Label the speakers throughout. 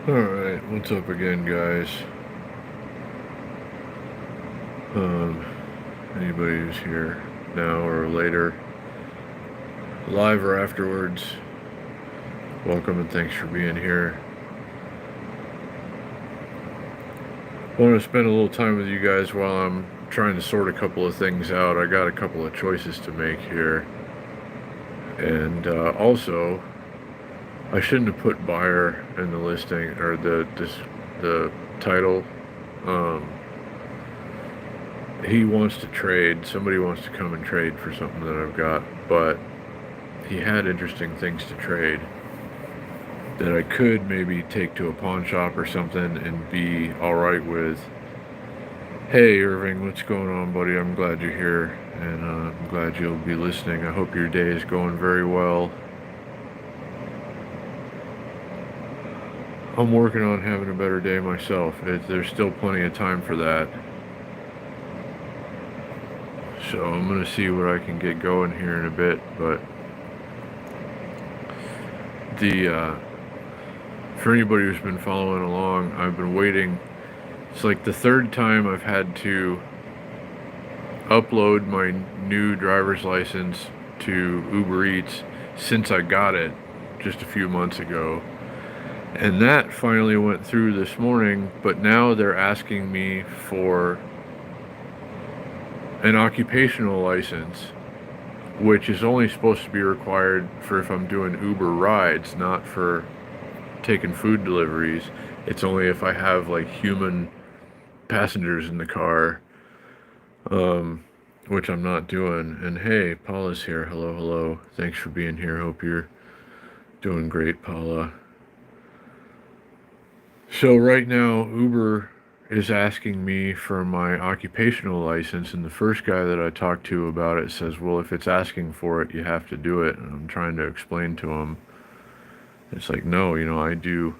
Speaker 1: Alright, what's up again, guys? Um, Anybody who's here now or later, live or afterwards, welcome and thanks for being here. I want to spend a little time with you guys while I'm trying to sort a couple of things out. I got a couple of choices to make here. And also, I shouldn't have put buyer in the listing or the title. Um, he wants to trade. Somebody wants to come and trade for something that I've got, but he had interesting things to trade that I could maybe take to a pawn shop or something and be alright with. Hey Irving, what's going on, buddy? I'm glad you're here, and I'm glad you'll be listening. I hope your day is going very well. I'm working on having a better day myself. There's still plenty of time for that. So I'm going to see what I can get going here in a bit, but for anybody who's been following along, I've been waiting. It's like the third time I've had to upload my new driver's license to Uber Eats since I got it just a few months ago. And that finally went through this morning, but now they're asking me for an occupational license, which is only supposed to be required for if I'm doing Uber rides, not for taking food deliveries. It's only if I have like human passengers in the car, which I'm not doing. And hey, Paula's here. Hello, hello. Thanks for being here. Hope you're doing great, Paula. So right now, Uber is asking me for my occupational license, and the first guy that I talked to about it says, well, if it's asking for it, you have to do it. And I'm trying to explain to him, it's like, no, I do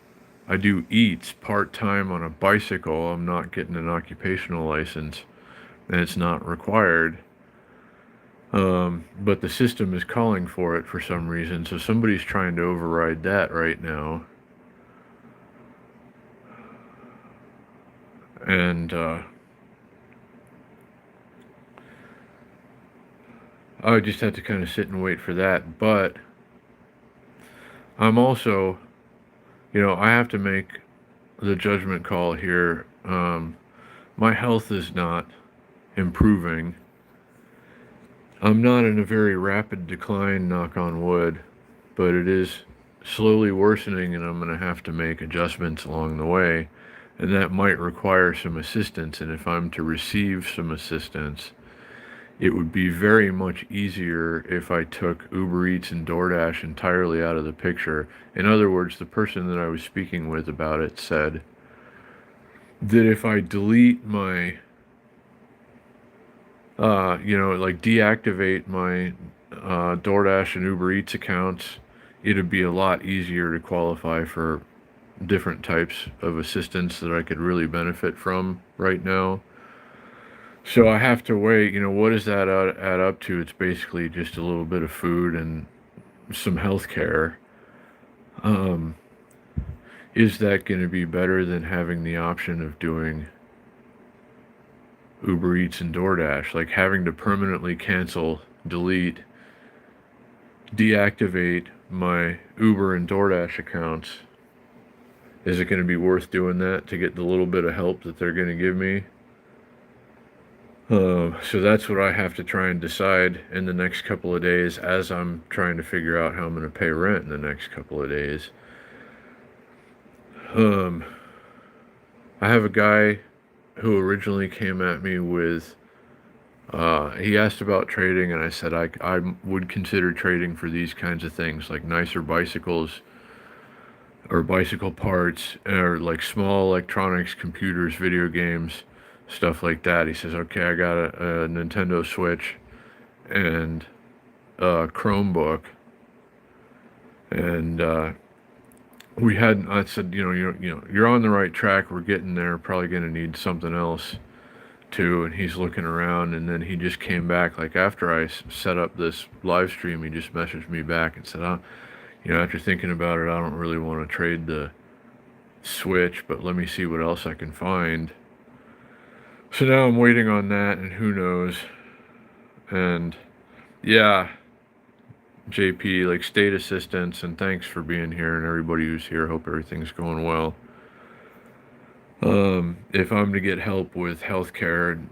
Speaker 1: Eats part-time on a bicycle. I'm not getting an occupational license, and it's not required. But the system is calling for it for some reason, so somebody's trying to override that right now. And I just have to kind of sit and wait for that. But I'm also, I have to make the judgment call here. My health is not improving. I'm not in a very rapid decline, knock on wood, but it is slowly worsening, and I'm going to have to make adjustments along the way. And that might require some assistance. And if I'm to receive some assistance, it would be very much easier if I took Uber Eats and DoorDash entirely out of the picture. In other words, the person that I was speaking with about it said that if I delete my, like deactivate my DoorDash and Uber Eats accounts, it'd be a lot easier to qualify for different types of assistance that I could really benefit from right now. So I have to wait. What does that add up to? It's basically just a little bit of food and some health care. Is that going to be better than having the option of doing Uber Eats and DoorDash? Like having to permanently cancel, delete, deactivate my Uber and DoorDash accounts. Is it going to be worth doing that to get the little bit of help that they're going to give me? So that's what I have to try and decide in the next couple of days as I'm trying to figure out how I'm going to pay rent in the next couple of days. I have a guy who originally came at me with, he asked about trading, and I said I would consider trading for these kinds of things, like nicer bicycles, or bicycle parts, or like small electronics, computers, video games, stuff like that. He says, okay, I got a Nintendo Switch and a Chromebook, and I said, you're on the right track. We're getting there. Probably going to need something else to, and he's looking around, and then he just came back, like after I set up this live stream, he just messaged me back and said, after thinking about it, I don't really want to trade the Switch, but let me see what else I can find. So now I'm waiting on that, and who knows. And yeah, JP, like, state assistance, and thanks for being here, and everybody who's here. Hope everything's going well. If I'm to get help with healthcare,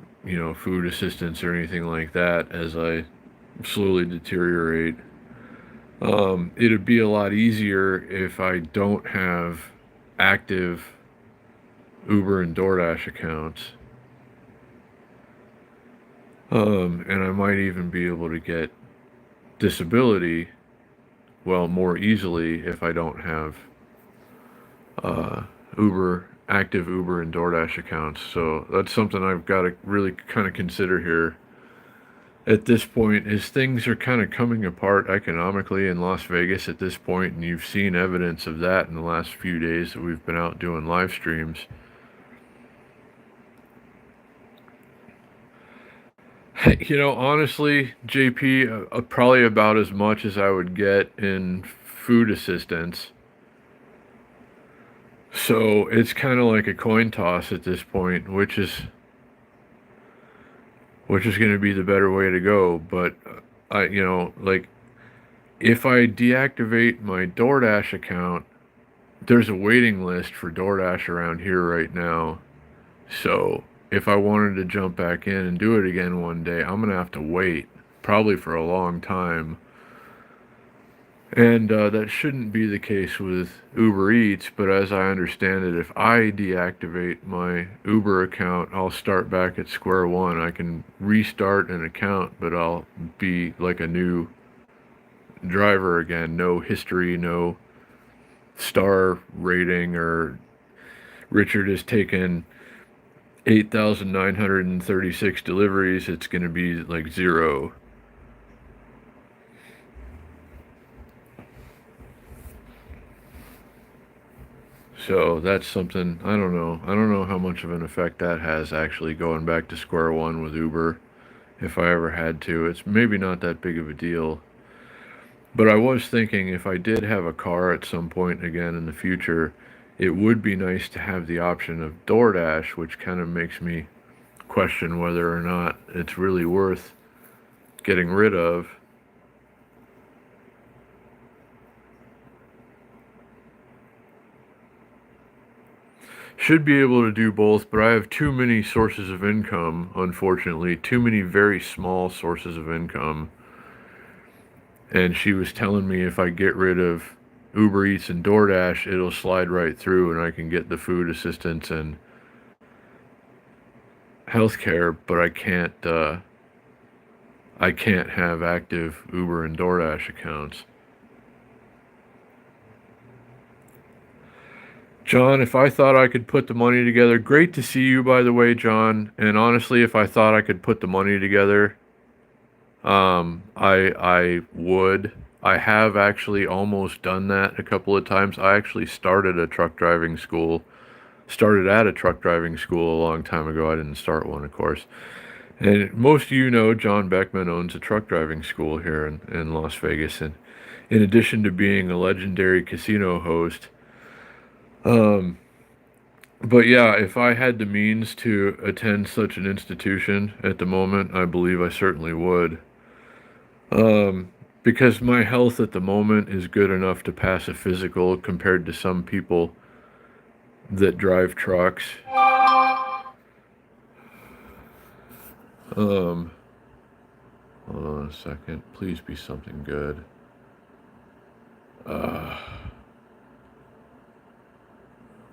Speaker 1: food assistance or anything like that as I slowly deteriorate, it'd be a lot easier if I don't have active Uber and DoorDash accounts. And I might even be able to get disability, more easily if I don't have active Uber and DoorDash accounts. So that's something I've got to really kind of consider here at this point, is things are kind of coming apart economically in Las Vegas at this point, and you've seen evidence of that in the last few days that we've been out doing live streams. Honestly, JP, probably about as much as I would get in food assistance. So it's kind of like a coin toss at this point, which is going to be the better way to go. But if I deactivate my DoorDash account, there's a waiting list for DoorDash around here right now. So if I wanted to jump back in and do it again one day, I'm going to have to wait, probably for a long time. And that shouldn't be the case with Uber Eats, but as I understand it, if I deactivate my Uber account, I'll start back at square one. I can restart an account, but I'll be like a new driver again. No history, no star rating, or Richard has taken 8,936 deliveries. It's going to be like 0. So that's something, I don't know. I don't know how much of an effect that has, actually going back to square one with Uber, if I ever had to. It's maybe not that big of a deal. But I was thinking, if I did have a car at some point again in the future, it would be nice to have the option of DoorDash, which kind of makes me question whether or not it's really worth getting rid of. Should be able to do both, but I have too many sources of income, unfortunately. Too many very small sources of income. And she was telling me if I get rid of Uber Eats and DoorDash, it'll slide right through and I can get the food assistance and healthcare, but I can't have active Uber and DoorDash accounts. John, if I thought I could put the money together, great to see you, by the way, John. And honestly, if I thought I could put the money together, I would. I have actually almost done that a couple of times. I actually started at a truck driving school a long time ago. I didn't start one, of course. And most of you know John Beckman owns a truck driving school here in Las Vegas. And in addition to being a legendary casino host, but yeah, if I had the means to attend such an institution at the moment, I believe I certainly would. Because my health at the moment is good enough to pass a physical compared to some people that drive trucks. Hold on a second. Please be something good.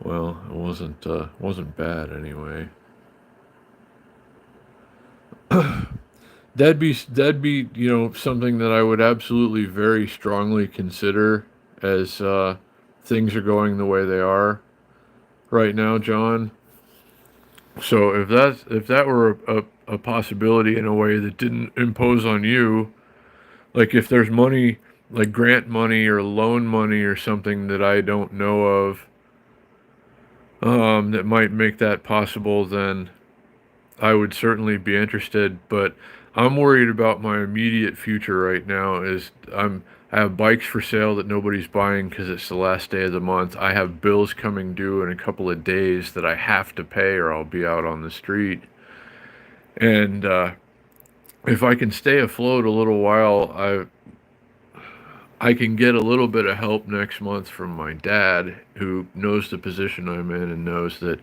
Speaker 1: Well, it wasn't bad anyway. That'd be something that I would absolutely very strongly consider as things are going the way they are right now, John. So if that were a possibility in a way that didn't impose on you, like if there's money, like grant money or loan money or something that I don't know of, that might make that possible, then I would certainly be interested, but I'm worried about my immediate future right now. I have bikes for sale that nobody's buying because it's the last day of the month. I have bills coming due in a couple of days that I have to pay or I'll be out on the street. And if I can stay afloat a little while, I can get a little bit of help next month from my dad, who knows the position I'm in and knows that,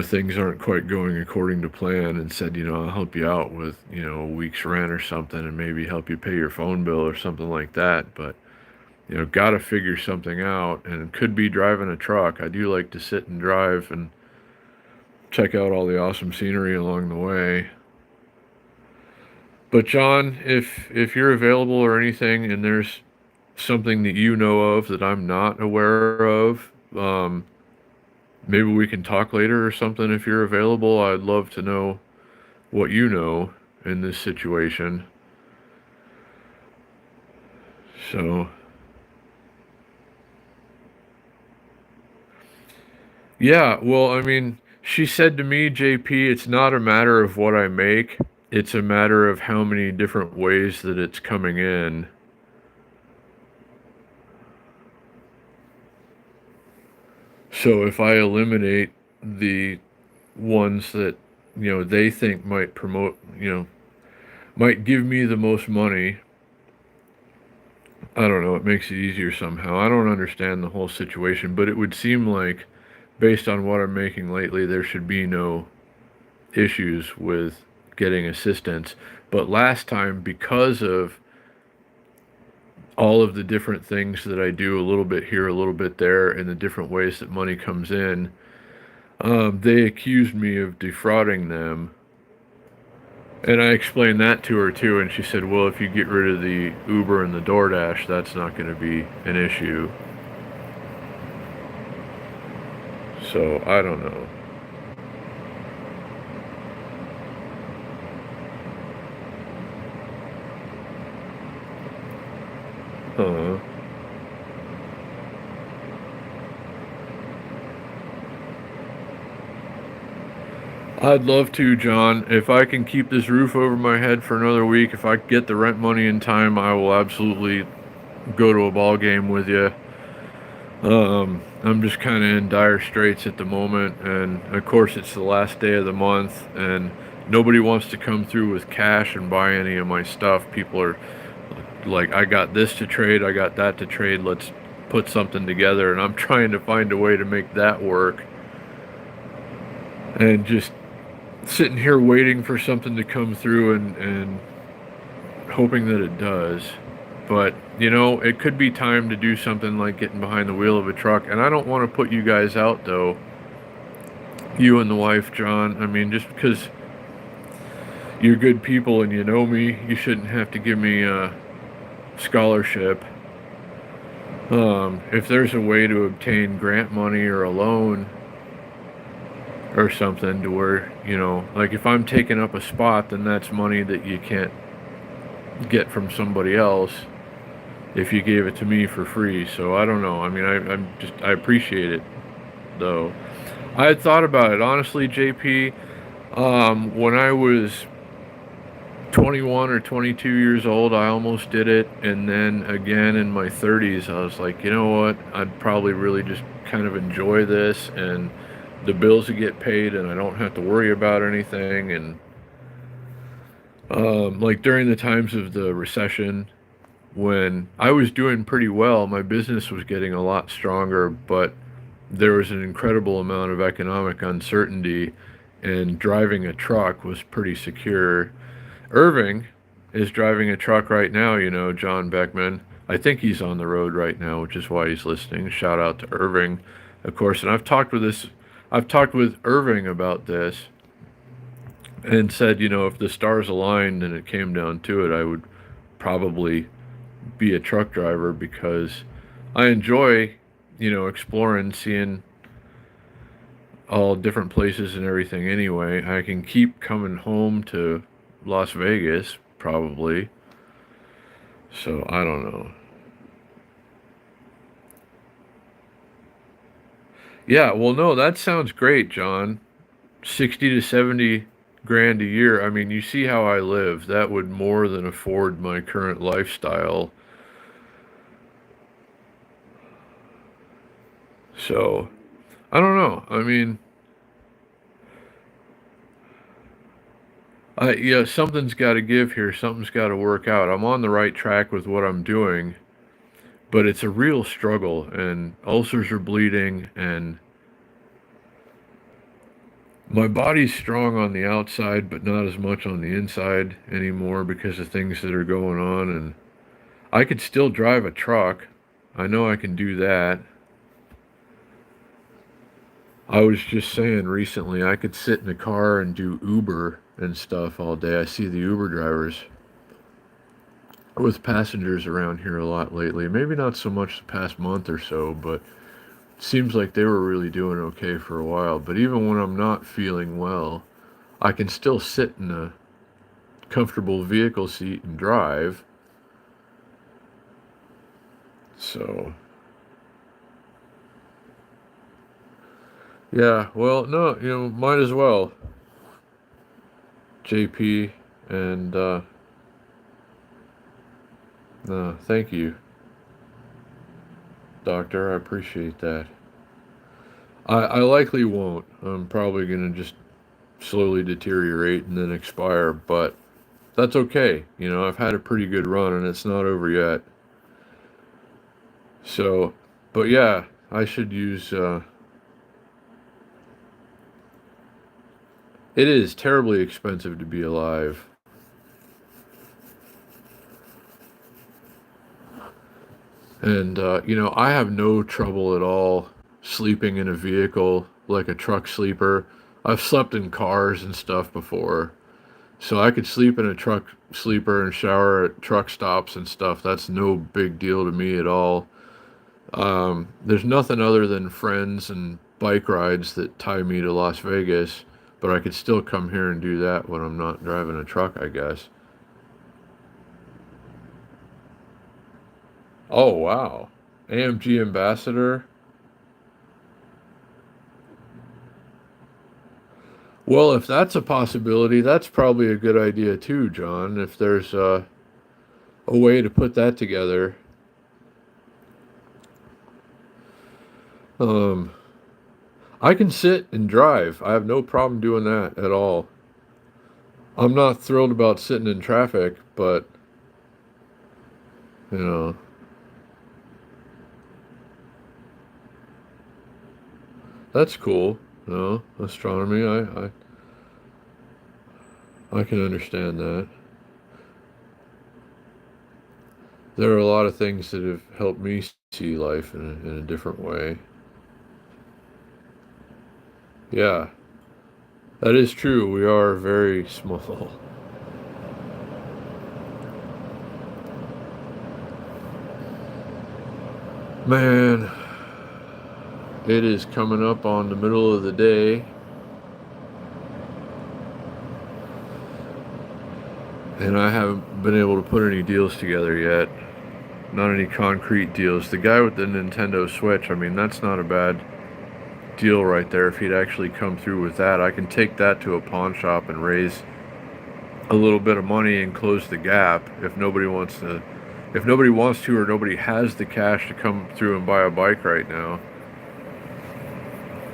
Speaker 1: things aren't quite going according to plan, and said, I'll help you out with, a week's rent or something and maybe help you pay your phone bill or something like that. But, got to figure something out, and could be driving a truck. I do like to sit and drive and check out all the awesome scenery along the way. But John, if you're available or anything, and there's something that you know of that I'm not aware of, maybe we can talk later or something if you're available. I'd love to know what you know in this situation. So, yeah, well, I mean, she said to me, JP, it's not a matter of what I make, it's a matter of how many different ways that it's coming in. So if I eliminate the ones that, they think might promote, might give me the most money, I don't know, it makes it easier somehow. I don't understand the whole situation, but it would seem like, based on what I'm making lately, there should be no issues with getting assistance. But last time, because of all of the different things that I do, a little bit here, a little bit there, and the different ways that money comes in, they accused me of defrauding them. And I explained that to her too, and she said, well, if you get rid of the Uber and the DoorDash, that's not going to be an issue. So, I don't know. Huh. I'd love to, John. If I can keep this roof over my head for another week, if I get the rent money in time, I will absolutely go to a ball game with you. I'm just kind of in dire straits at the moment, and of course it's the last day of the month, and nobody wants to come through with cash and buy any of my stuff. People are like, I got this to trade, I got that to trade, let's put something together, and I'm trying to find a way to make that work. And just sitting here waiting for something to come through and hoping that it does. But, it could be time to do something like getting behind the wheel of a truck. And I don't want to put you guys out, though. You and the wife, John. I mean, just because you're good people and you know me, you shouldn't have to give me a scholarship. If there's a way to obtain grant money or a loan or something to where, like if I'm taking up a spot, then that's money that you can't get from somebody else if you gave it to me for free. So I don't know. I mean, I appreciate it, though. I had thought about it, honestly, JP. When I was 21 or 22 years old, I almost did it. And then again in my 30s, I was like, you know what? I'd probably really just kind of enjoy this, and the bills would get paid and I don't have to worry about anything. And like during the times of the recession, when I was doing pretty well, my business was getting a lot stronger, but there was an incredible amount of economic uncertainty, and driving a truck was pretty secure. Irving is driving a truck right now, John Beckman. I think he's on the road right now, which is why he's listening. Shout out to Irving, of course. And I've talked with Irving about this and said, if the stars aligned and it came down to it, I would probably be a truck driver because I enjoy, exploring, seeing all different places and everything anyway. I can keep coming home to Las Vegas, probably. So, I don't know. Yeah, well, no, that sounds great, John. 60 to 70 grand a year. I mean, you see how I live. That would more than afford my current lifestyle. So, I don't know. I mean, yeah, something's got to give here. Something's got to work out. I'm on the right track with what I'm doing, but it's a real struggle, and ulcers are bleeding, and my body's strong on the outside, but not as much on the inside anymore because of things that are going on. And I could still drive a truck. I know I can do that. I was just saying recently I could sit in a car and do Uber and stuff all day. I see the Uber drivers with passengers around here a lot lately. Maybe not so much the past month or so, but it seems like they were really doing okay for a while. But even when I'm not feeling well, I can still sit in a comfortable vehicle seat and drive. So, yeah, well, no, might as well. JP, and no, thank you, doctor. I appreciate that. I likely won't. I'm probably going to just slowly deteriorate and then expire, but that's okay. I've had a pretty good run and it's not over yet. So, but yeah, I should use. It is terribly expensive to be alive. And, I have no trouble at all sleeping in a vehicle like a truck sleeper. I've slept in cars and stuff before. So I could sleep in a truck sleeper and shower at truck stops and stuff. That's no big deal to me at all. There's nothing other than friends and bike rides that tie me to Las Vegas, but I could still come here and do that when I'm not driving a truck, I guess. Oh, wow. AMG Ambassador. Well, if that's a possibility, that's probably a good idea too, John. If there's a way to put that together. Um, I can sit and drive. I have no problem doing that at all. I'm not thrilled about sitting in traffic, but, you know, that's cool. Astronomy, I can understand that. There are a lot of things that have helped me see life in a different way. Yeah, that is true. We are very small. Man, it is coming up on the middle of the day, and I haven't been able to put any deals together yet. Not any concrete deals. The guy with the Nintendo Switch, I mean, that's not a bad deal right there. If he'd actually come through with that, I can take that to a pawn shop and raise a little bit of money and close the gap if nobody wants to. If nobody wants to, or nobody has the cash to come through and buy a bike right now,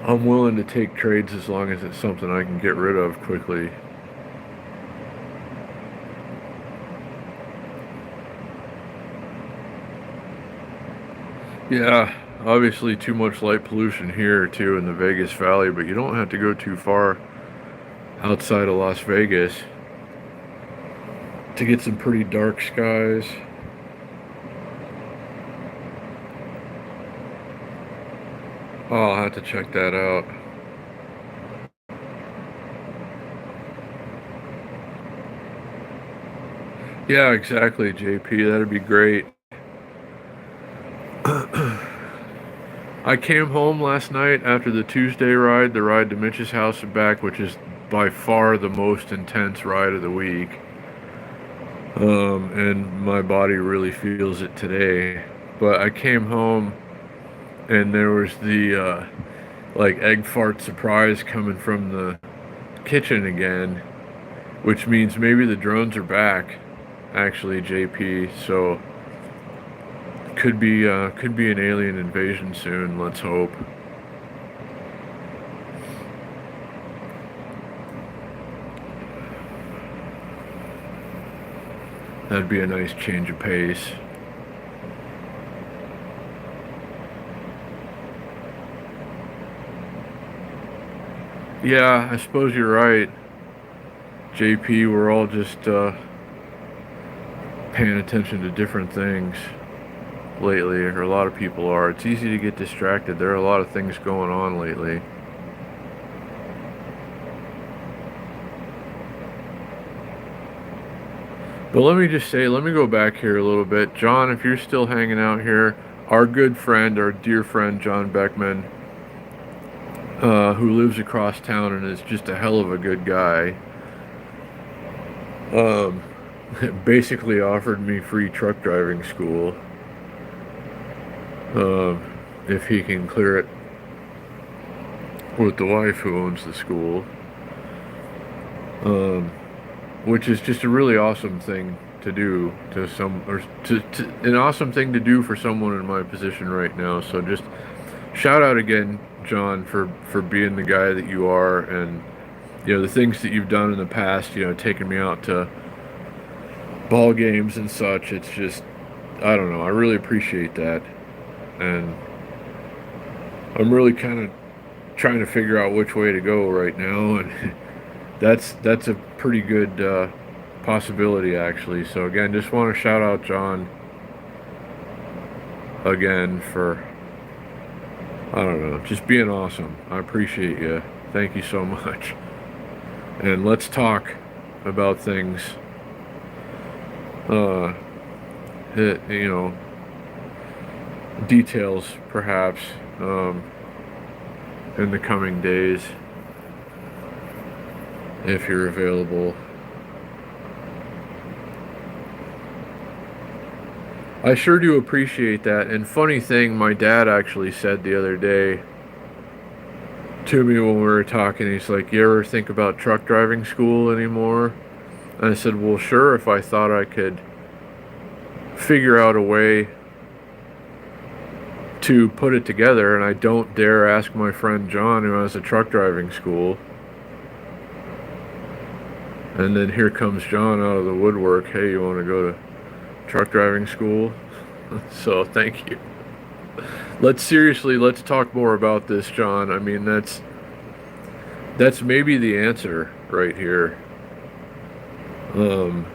Speaker 1: I'm willing to take trades as long as it's something I can get rid of quickly. Yeah, obviously too much light pollution here too in the Vegas Valley, but you don't have to go too far outside of Las Vegas to get some pretty dark skies. Oh, I'll have to check that out. Yeah, exactly, JP. That'd be great. I came home last night after the Tuesday ride, the ride to Mitch's house and back, which is by far the most intense ride of the week. And my body really feels it today. But I came home and there was the like egg fart surprise coming from the kitchen again, which means maybe the drones are back, actually, JP. So could be an alien invasion soon. Let's hope. That'd be a nice change of pace. Yeah, I suppose you're right, JP. We're all just paying attention to different things lately, or a lot of people are. It's easy to get distracted. There are a lot of things going on lately. But let me just say, let me go back here a little bit. John, if you're still hanging out here, our good friend, our dear friend, John Beckman, who lives across town and is just a hell of a good guy, basically offered me free truck driving school if he can clear it with the wife who owns the school. Which is just a really awesome thing to do to an awesome thing to do for someone in my position right now. So just shout out again, John, for being the guy that you are, and the things that you've done in the past. Taking me out to ball games and such. It's just, I don't know. I really appreciate that, and I'm really kind of trying to figure out which way to go right now, and that's a pretty good possibility, actually. So again, just want to shout out John again for, I don't know, just being awesome. I appreciate you. Thank you so much. And let's talk about things details perhaps in the coming days, if you're available. I sure do appreciate that. And funny thing, my dad actually said the other day to me when we were talking, he's like, "You ever think about truck driving school anymore?" And I said, "Well, sure, if I thought I could figure out a way to put it together." And I don't dare ask my friend John, who has a truck driving school. And then here comes John out of the woodwork. "Hey, you want to go to truck driving school?" So thank you. Let's talk more about this, John. I mean, that's maybe the answer right here. And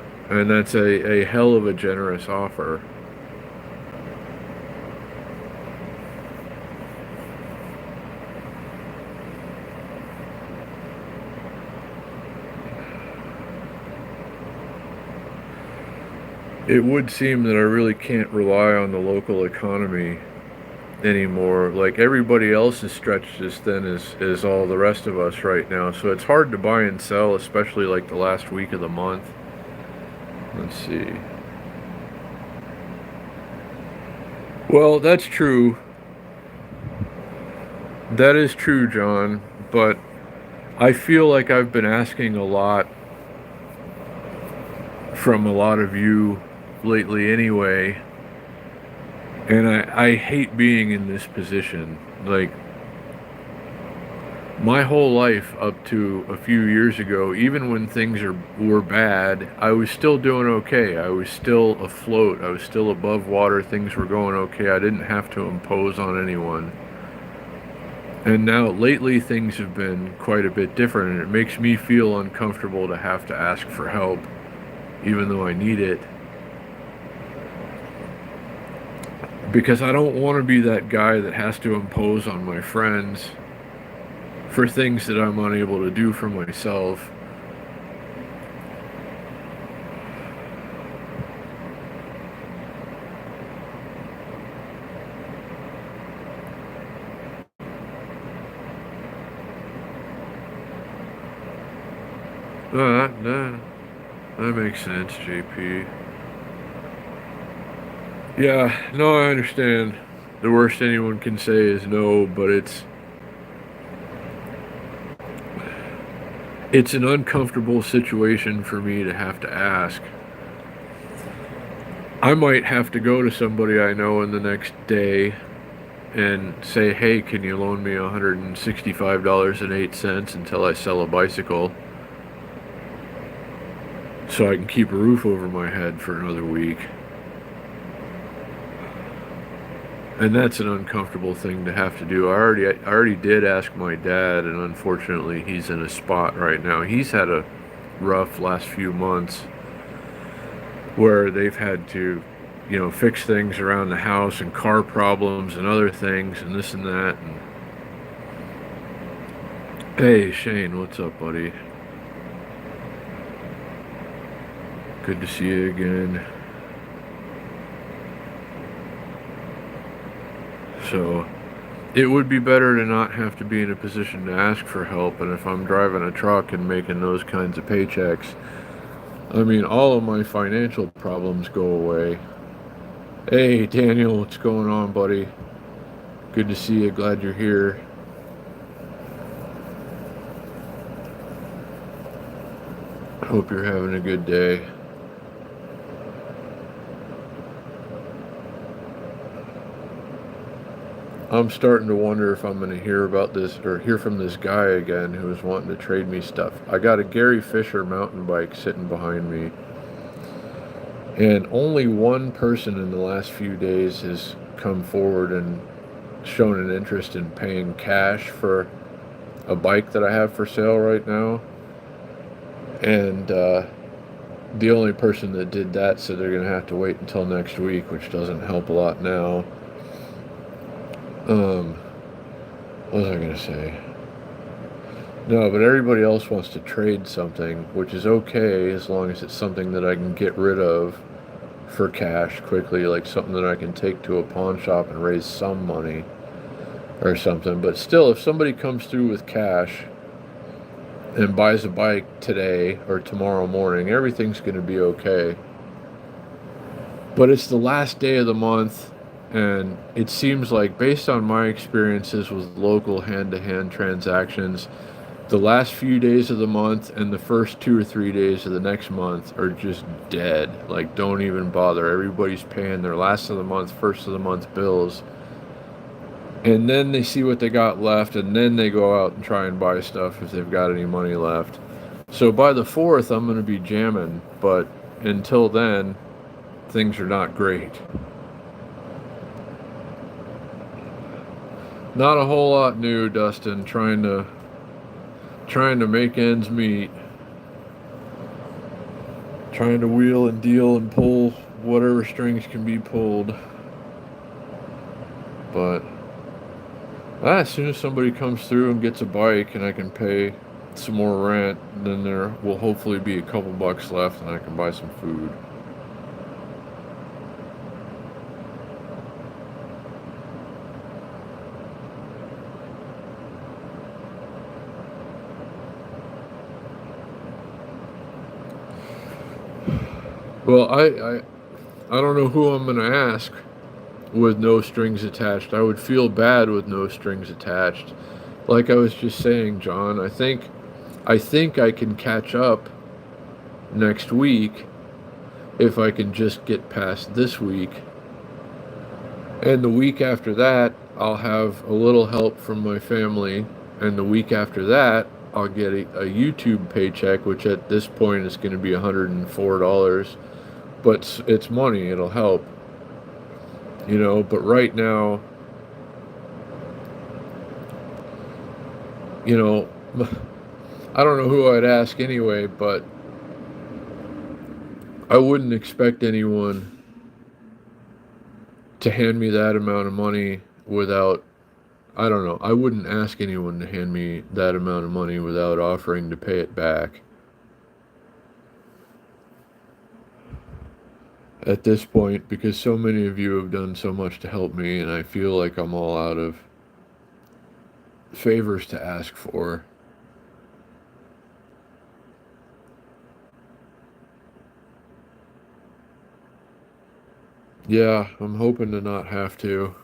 Speaker 1: that's a hell of a generous offer. It would seem that I really can't rely on the local economy anymore. Like, everybody else is stretched as thin as all the rest of us right now. So it's hard to buy and sell, especially like the last week of the month. Let's see. Well, that's true. That is true, John. But I feel like I've been asking a lot from a lot of you lately anyway, and I hate being in this position. Like, my whole life up to a few years ago, even when things were bad, I was still doing okay. I was still afloat. I was still above water. Things were going okay. I didn't have to impose on anyone. And now lately things have been quite a bit different, and it makes me feel uncomfortable to have to ask for help, even though I need it. Because I don't want to be that guy that has to impose on my friends for things that I'm unable to do for myself. That makes sense, JP. Yeah, no, I understand. The worst anyone can say is no, but it's an uncomfortable situation for me to have to ask. I might have to go to somebody I know in the next day and say, hey, can you loan me $165.08 until I sell a bicycle so I can keep a roof over my head for another week? And that's an uncomfortable thing to have to do. I already did ask my dad, and unfortunately he's in a spot right now. He's had a rough last few months where they've had to, fix things around the house and car problems and other things and this and that. And hey, Shane, what's up, buddy? Good to see you again. So, it would be better to not have to be in a position to ask for help. And if I'm driving a truck and making those kinds of paychecks, I mean, all of my financial problems go away. Hey, Daniel, what's going on, buddy? Good to see you. Glad you're here. Hope you're having a good day. I'm starting to wonder if I'm going to hear about this or hear from this guy again who was wanting to trade me stuff. I got a Gary Fisher mountain bike sitting behind me, and only one person in the last few days has come forward and shown an interest in paying cash for a bike that I have for sale right now. And the only person that did that said they're going to have to wait until next week, which doesn't help a lot now. What was I going to say? No, but everybody else wants to trade something, which is okay as long as it's something that I can get rid of for cash quickly, like something that I can take to a pawn shop and raise some money or something. But still, if somebody comes through with cash and buys a bike today or tomorrow morning, everything's going to be okay. But it's the last day of the month, and it seems like, based on my experiences with local hand-to-hand transactions, the last few days of the month and the first 2 or 3 days of the next month are just dead. Like, don't even bother. Everybody's paying their last of the month, first of the month bills. And then they see what they got left, and then they go out and try and buy stuff if they've got any money left. So by the 4th, I'm going to be jamming. But until then, things are not great. Not a whole lot new, Dustin. Trying to make ends meet. Trying to wheel and deal and pull whatever strings can be pulled. But as soon as somebody comes through and gets a bike and I can pay some more rent, then there will hopefully be a couple bucks left and I can buy some food. Well, I don't know who I'm going to ask with no strings attached. I would feel bad with no strings attached. Like I was just saying, John, I think I can catch up next week if I can just get past this week. And the week after that, I'll have a little help from my family. And the week after that, I'll get a YouTube paycheck, which at this point is going to be $104. But it's money, it'll help. But right now, I don't know who I'd ask anyway, but I wouldn't expect anyone to hand me that amount of money without, I don't know, I wouldn't ask anyone to hand me that amount of money without offering to pay it back. At this point, because so many of you have done so much to help me, and I feel like I'm all out of favors to ask for. Yeah, I'm hoping to not have to.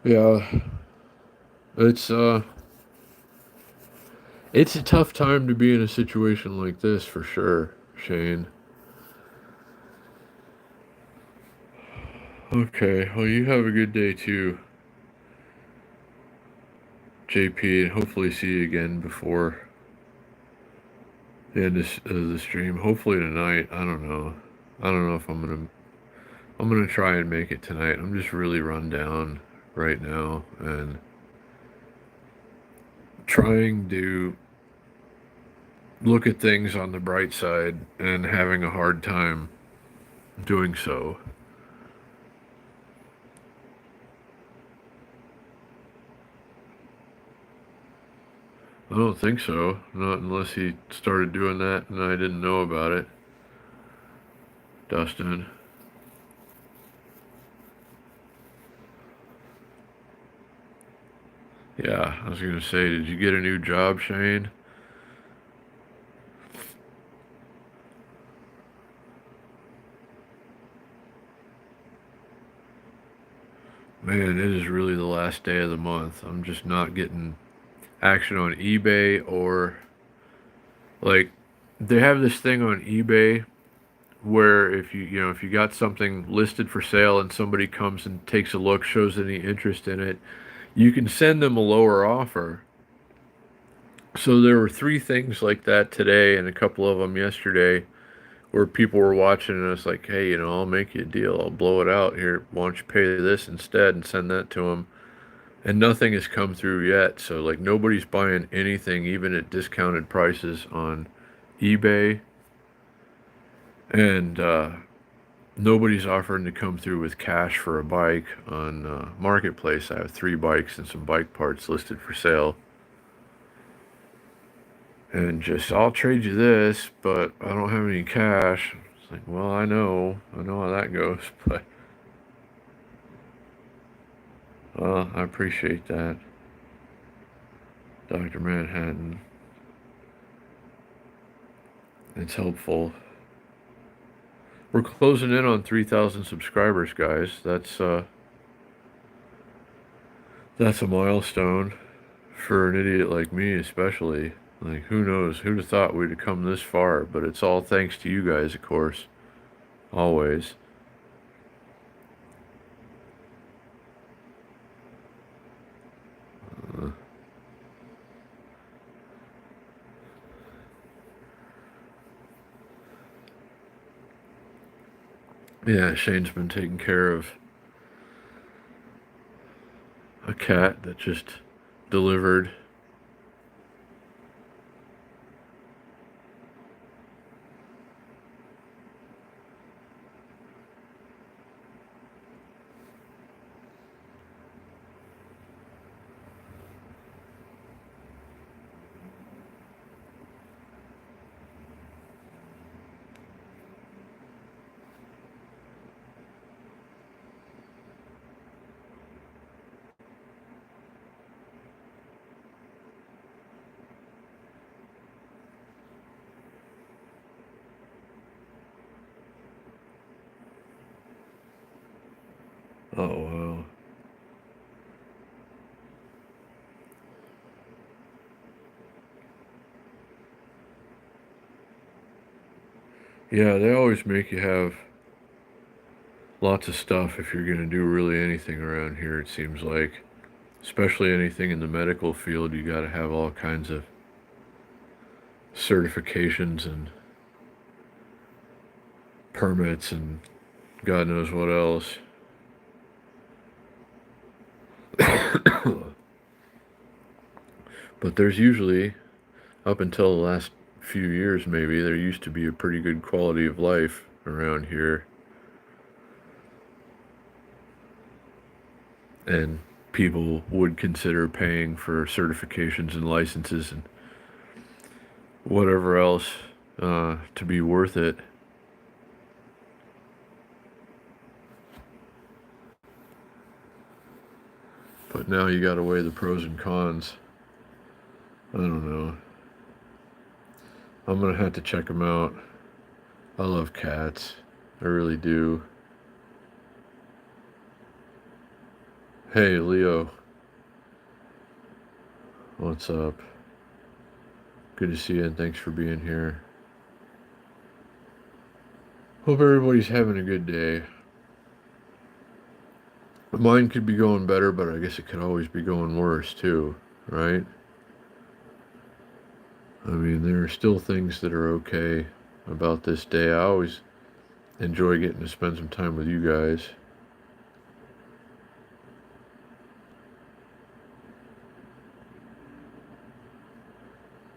Speaker 1: Yeah, it's uh, it's a tough time to be in a situation like this for sure, Shane. Okay, well, you have a good day too, JP, and hopefully see you again before the end of the stream. Hopefully tonight. I don't know. I don't know if I'm gonna try and make it tonight. I'm just really run down right now and trying to look at things on the bright side and having a hard time doing so. I don't think so. Not unless he started doing that and I didn't know about it. Dustin. Yeah, I was gonna say, did you get a new job, Shane? Man, it is really the last day of the month. I'm just not getting action on eBay or like they have this thing on eBay where if you got something listed for sale and somebody comes and takes a look, shows any interest in it, you can send them a lower offer. So there were three things like that today and a couple of them yesterday where people were watching and it's like, hey, I'll make you a deal. I'll blow it out here. Why don't you pay this instead and send that to them? And nothing has come through yet. So like nobody's buying anything, even at discounted prices on eBay. And nobody's offering to come through with cash for a bike on Marketplace. I have 3 bikes and some bike parts listed for sale. And just, I'll trade you this, but I don't have any cash. It's like, well, I know how that goes, but well, I appreciate that, Dr. Manhattan. It's helpful. We're closing in on 3,000 subscribers, guys. That's a milestone for an idiot like me, especially. Like, who knows? Who'd have thought we'd have come this far? But it's all thanks to you guys, of course. Always. Uh, yeah, Shane's been taking care of a cat that just delivered. Oh, wow. Yeah, they always make you have lots of stuff if you're going to do really anything around here, it seems like. Especially anything in the medical field, you got to have all kinds of certifications and permits and God knows what else. But there's usually, up until the last few years maybe, there used to be a pretty good quality of life around here. And people would consider paying for certifications and licenses and whatever else to be worth it. But now you got to weigh the pros and cons. I don't know. I'm gonna have to check them out. I love cats. I really do. Hey, Leo. What's up? Good to see you and thanks for being here. Hope everybody's having a good day. Mine could be going better, but I guess it could always be going worse too, right? I mean, there are still things that are okay about this day. I always enjoy getting to spend some time with you guys.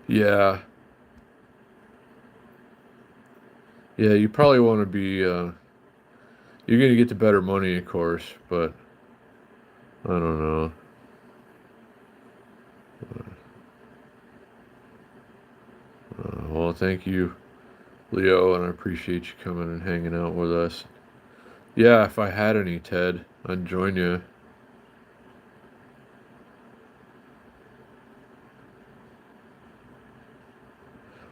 Speaker 1: Yeah. Yeah, you probably want to be, you're going to get the better money, of course, but I don't know. Well, thank you, Leo, and I appreciate you coming and hanging out with us. Yeah, if I had any, Ted, I'd join you.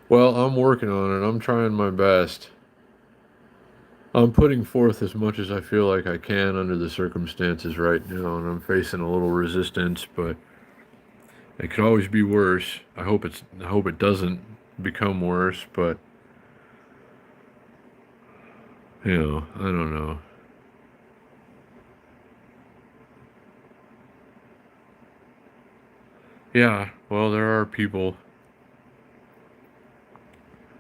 Speaker 1: Well, I'm working on it. I'm trying my best. I'm putting forth as much as I feel like I can under the circumstances right now, and I'm facing a little resistance, but it could always be worse. I hope it doesn't become worse, but I don't know. Yeah, well, there are people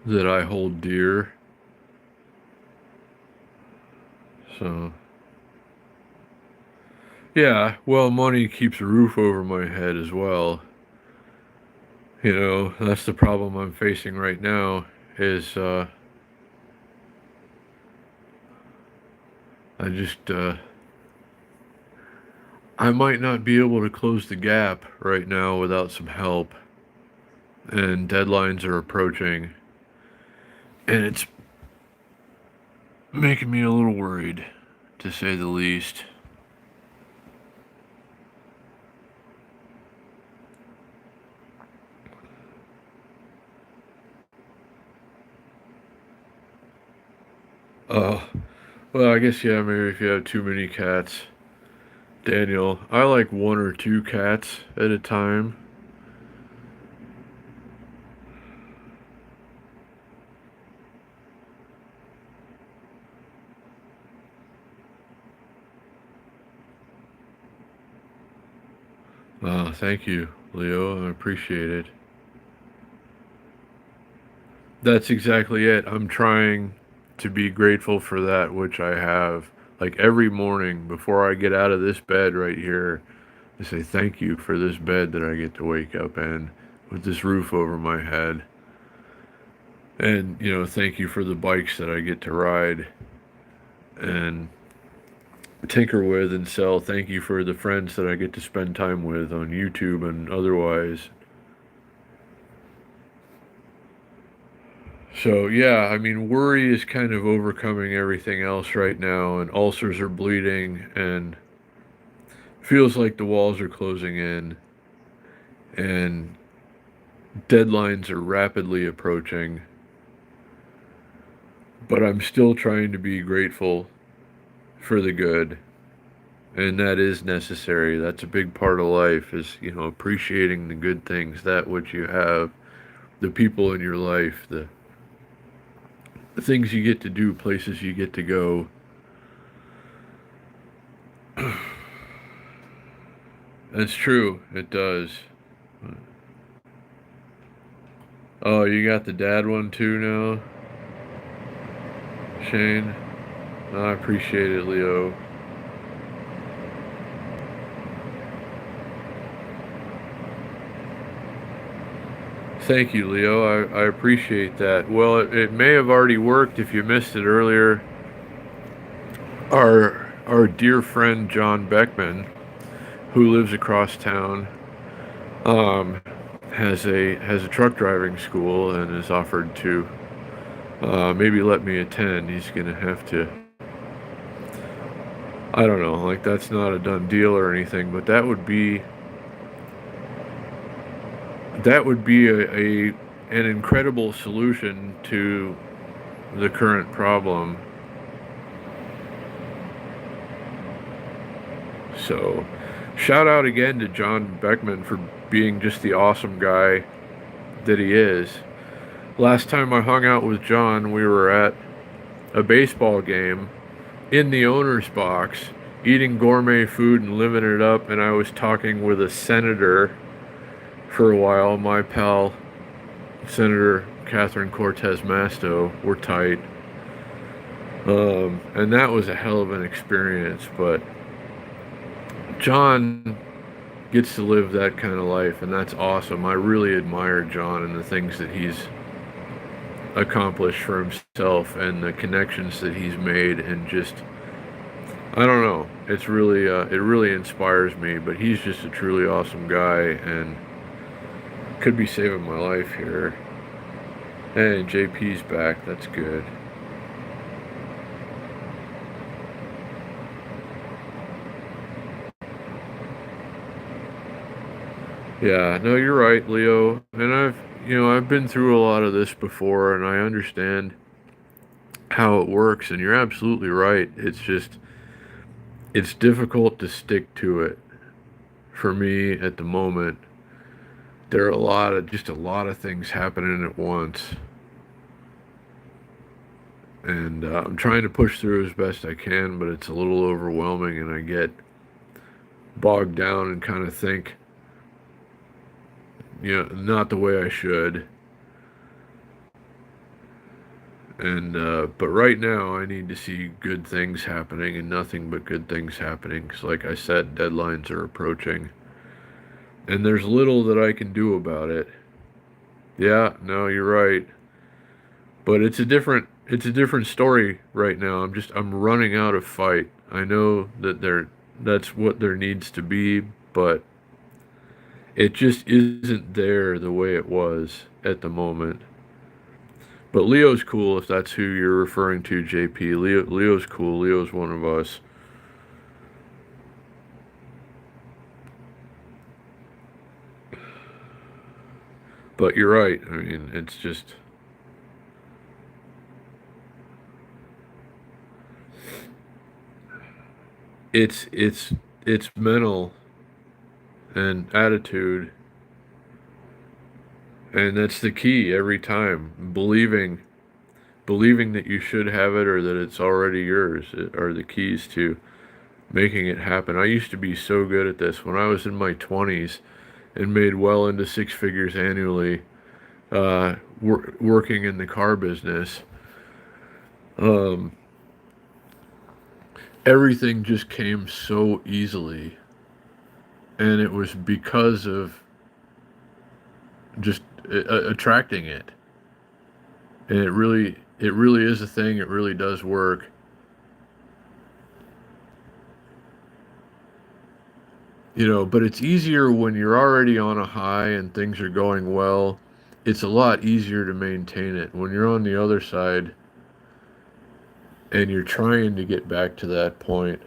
Speaker 1: that I hold dear. So, yeah, well, money keeps a roof over my head as well. That's the problem I'm facing right now is I just I might not be able to close the gap right now without some help, and deadlines are approaching, and it's making me a little worried, to say the least. Oh, well, I guess, yeah, maybe if you have too many cats. Daniel, I like one or two cats at a time. Thank you, Leo. I appreciate it. That's exactly it. I'm trying to be grateful for that which I have. Like every morning before I get out of this bed right here, I say thank you for this bed that I get to wake up in with this roof over my head. And, thank you for the bikes that I get to ride and tinker with and sell. Thank you for the friends that I get to spend time with on YouTube and otherwise. So, yeah, I mean, worry is kind of overcoming everything else right now, and ulcers are bleeding, and feels like the walls are closing in, and deadlines are rapidly approaching. But I'm still trying to be grateful for the good, and that is necessary. That's a big part of life is, appreciating the good things, that which you have, the people in your life, the things you get to do, places you get to go. That's true. It does. Oh, you got the dad one too now, Shane? I appreciate it, Leo. Thank you, Leo. I appreciate that. Well, it may have already worked if you missed it earlier. Our dear friend John Beckman, who lives across town, um, has a truck driving school and has offered to maybe let me attend. He's gonna have to. I don't know. Like that's not a done deal or anything, but that would be an incredible solution to the current problem. So shout out again to John Beckman for being just the awesome guy that he is. Last time I hung out with John, we were at a baseball game in the owner's box, eating gourmet food and living it up, and I was talking with a senator for a while, my pal, Senator Catherine Cortez Masto. We're tight. And that was a hell of an experience, but John gets to live that kind of life, and that's awesome. I really admire John and the things that he's accomplished for himself and the connections that he's made, and just, I don't know, it's really it really inspires me. But he's just a truly awesome guy and could be saving my life here. And JP's back, that's good. Yeah, no, you're right, Leo. And I've been through a lot of this before, and I understand how it works, and you're absolutely right. It's difficult to stick to it for me at the moment. There are a lot of things happening at once, and I'm trying to push through as best I can, but it's a little overwhelming, and I get bogged down and kind of think, not the way I should. And but right now, I need to see good things happening and nothing but good things happening. Because, like I said, deadlines are approaching, and there's little that I can do about it. Yeah, no, you're right. But it's a different story right now. I'm running out of fight. I know that that's what there needs to be, but it just isn't there the way it was at the moment. But Leo's cool if that's who you're referring to, JP. Leo's cool. Leo's one of us. But you're right. I mean, it's it's mental and attitude, and that's the key every time. Believing that you should have it or that it's already yours are the keys to making it happen. I used to be so good at this when I was in my 20s and made well into six figures annually, working in the car business. Um, Everything just came so easily, and it was because of just attracting it. And it really is a thing. It really does work. But it's easier when you're already on a high and things are going well. It's a lot easier to maintain it. When you're on the other side and you're trying to get back to that point,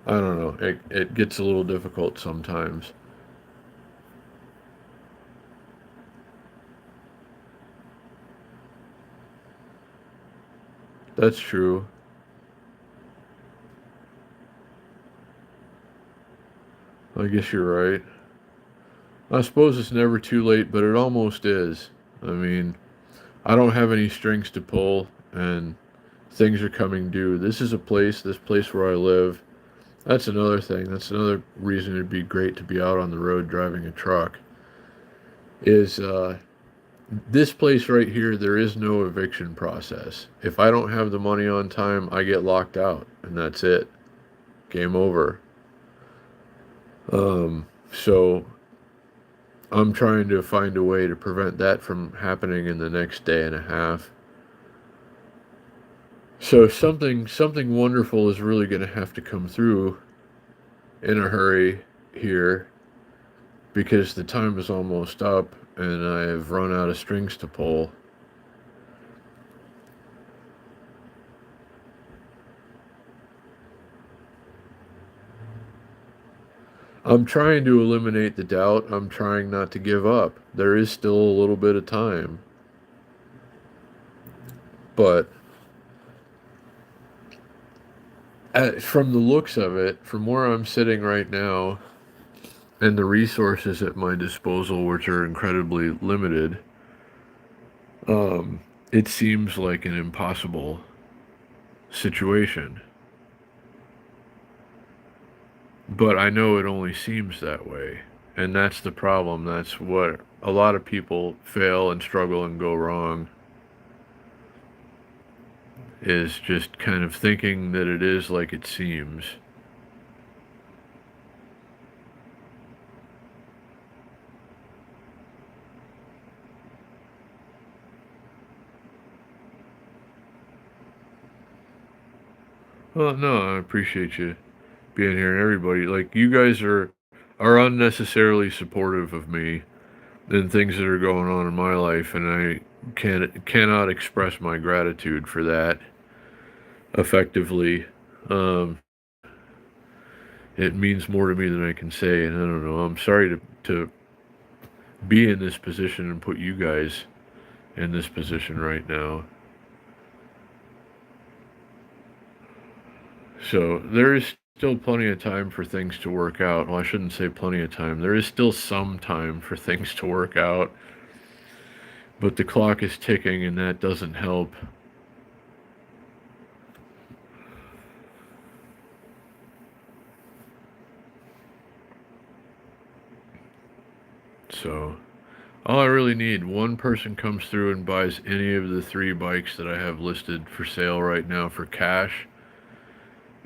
Speaker 1: I don't know, it gets a little difficult sometimes. That's true. I guess you're right. I suppose it's never too late, but it almost is. I mean, I don't have any strings to pull, and things are coming due. This place where I live. That's another thing. That's another reason it'd be great to be out on the road driving a truck. Is this place right here? There is no eviction process. If I don't have the money on time, I get locked out, and that's it. Game over. So I'm trying to find a way to prevent that from happening in the next day and a half. So something wonderful is really going to have to come through in a hurry here because the time is almost up and I have run out of strings to pull. I'm trying to eliminate the doubt. I'm trying not to give up. There is still a little bit of time. But from the looks of it, from where I'm sitting right now, and the resources at my disposal, which are incredibly limited, it seems like an impossible situation. But I know it only seems that way. And that's the problem. That's what a lot of people fail and struggle and go wrong, is just kind of thinking that it is like it seems. Well, no, I appreciate you being here and everybody. Like, you guys are unnecessarily supportive of me and things that are going on in my life, and I cannot express my gratitude for that effectively. Um, it means more to me than I can say, and I don't know. I'm sorry to be in this position and put you guys in this position right now. So there is still plenty of time for things to work out. Well, I shouldn't say plenty of time. There is still some time for things to work out, but the clock is ticking, and that doesn't help. So all I really need, one person comes through and buys any of the 3 bikes that I have listed for sale right now for cash,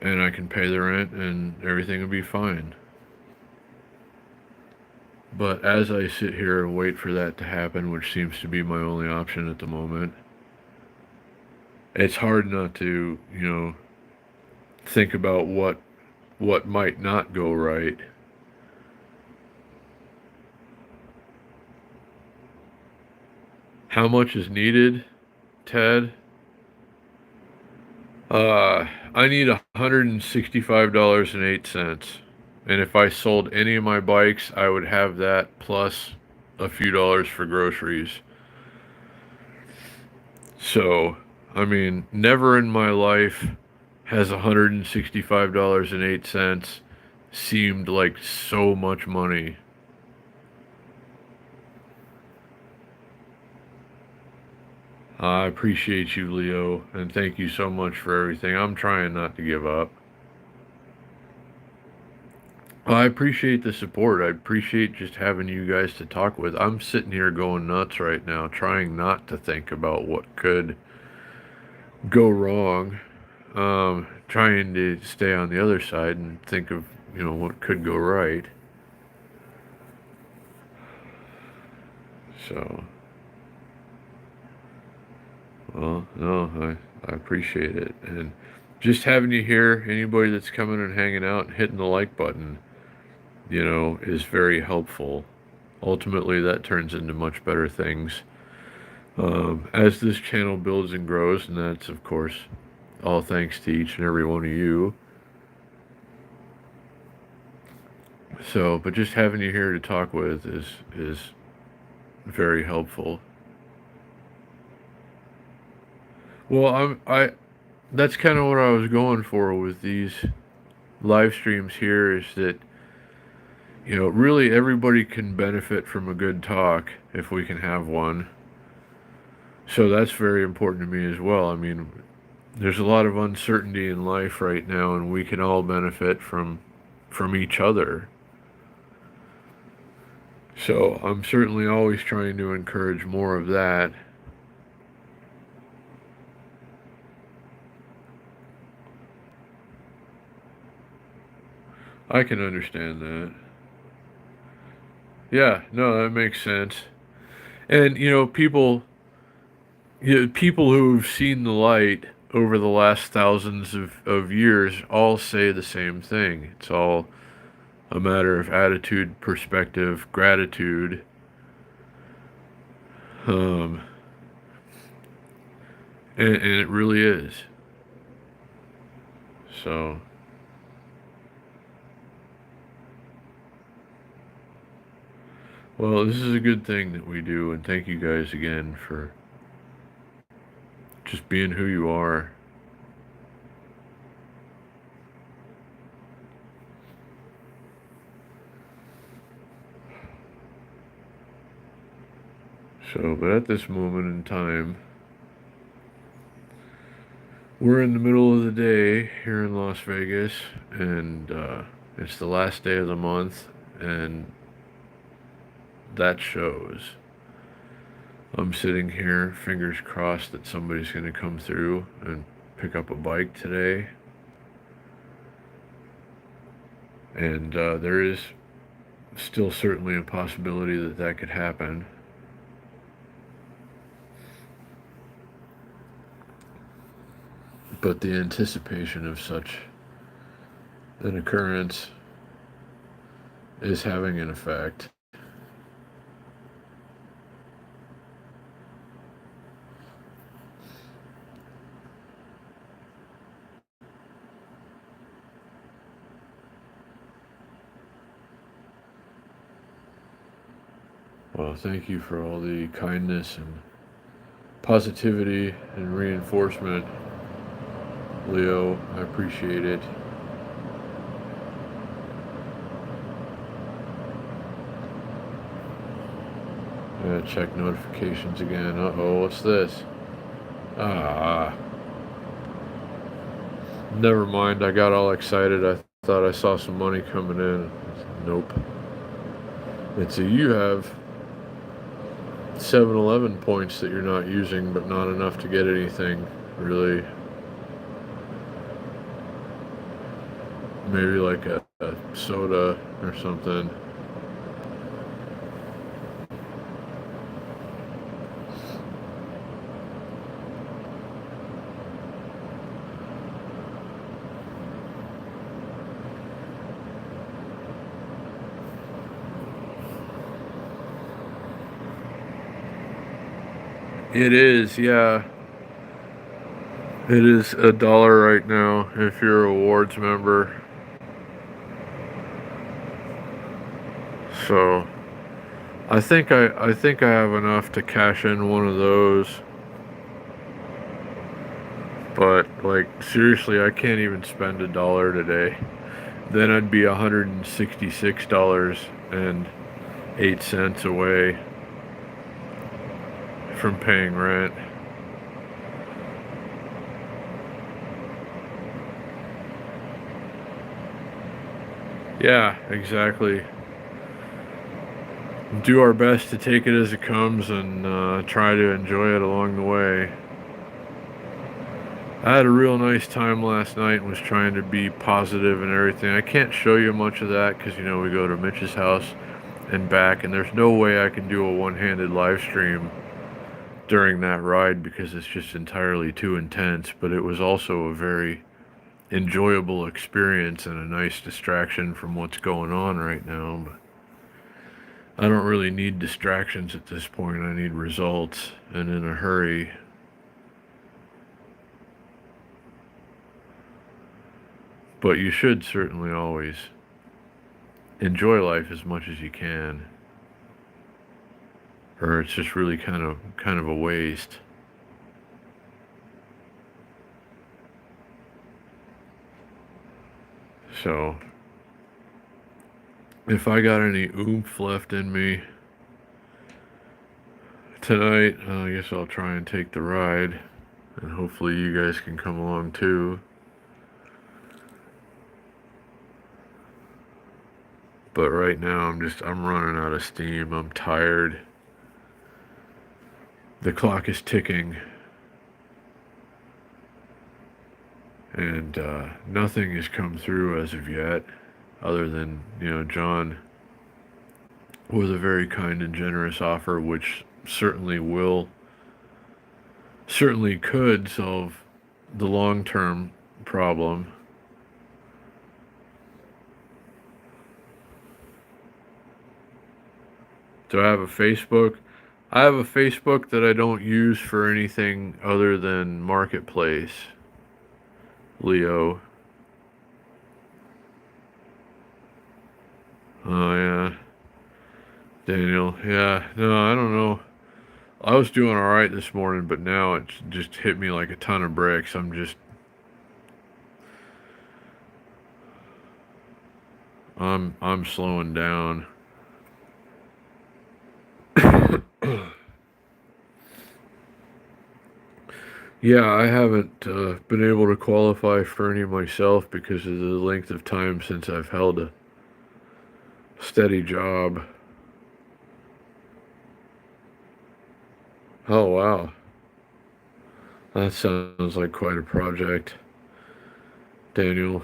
Speaker 1: and I can pay the rent and everything will be fine. But as I sit here and wait for that to happen, which seems to be my only option at the moment, it's hard not to, think about what might not go right. How much is needed, Ted? I need $165.08. And if I sold any of my bikes, I would have that plus a few dollars for groceries. So, I mean, never in my life has $165.08 seemed like so much money. I appreciate you, Leo, and thank you so much for everything. I'm trying not to give up. I appreciate the support. I appreciate just having you guys to talk with. I'm sitting here going nuts right now, trying not to think about what could go wrong. Trying to stay on the other side and think of, what could go right. So, well, no, I appreciate it. And just having you here, anybody that's coming and hanging out and hitting the like button, is very helpful. Ultimately, that turns into much better things. As this channel builds and grows, and that's, of course, all thanks to each and every one of you. So, but just having you here to talk with is very helpful. Well, that's kind of what I was going for with these live streams here, is that, really everybody can benefit from a good talk if we can have one. So that's very important to me as well. I mean, there's a lot of uncertainty in life right now, and we can all benefit from each other. So I'm certainly always trying to encourage more of that. I can understand that. Yeah, no, that makes sense. And people who've seen the light over the last thousands of years all say the same thing. It's all a matter of attitude, perspective, gratitude. Um, and it really is. So, well, this is a good thing that we do, and thank you guys again for just being who you are. So, but at this moment in time, we're in the middle of the day here in Las Vegas, and it's the last day of the month, and that shows. I'm sitting here, fingers crossed that somebody's going to come through and pick up a bike today. And there is still certainly a possibility that that could happen. But the anticipation of such an occurrence is having an effect. Well, thank you for all the kindness and positivity and reinforcement, Leo. I appreciate it. I'm gonna check notifications again. Uh-oh, what's this? Ah, never mind. I got all excited. I thought I saw some money coming in. Nope. And so you have 7-Eleven points that you're not using, but not enough to get anything, really. Maybe like a soda or something. It is, yeah. It is $1 right now if you're a rewards member. So I think I have enough to cash in one of those. But like seriously, I can't even spend $1 today. Then I'd be $166.08 away from paying rent. Yeah, exactly. Do our best to take it as it comes and try to enjoy it along the way. I had a real nice time last night and was trying to be positive and everything. I can't show you much of that because, you know, we go to Mitch's house and back, and there's no way I can do a one-handed live stream during that ride because it's just entirely too intense. But it was also a very enjoyable experience and a nice distraction from what's going on right now. But I don't really need distractions at this point. I need results, and in a hurry. But you should certainly always enjoy life as much as you can, or it's just really kind of a waste. So if I got any oomph left in me tonight, I guess I'll try and take the ride, and hopefully you guys can come along too. But right now I'm running out of steam. I'm tired. The clock is ticking. And nothing has come through as of yet, other than, you know, John with a very kind and generous offer, which certainly could solve the long-term problem. Do I have a Facebook? I have a Facebook that I don't use for anything other than Marketplace, Leo. Oh, yeah. Daniel. Yeah. No, I don't know. I was doing all right this morning, but now it's just hit me like a ton of bricks. I'm slowing down. Yeah, I haven't been able to qualify for any myself because of the length of time since I've held a steady job. Oh, wow. That sounds like quite a project, Daniel.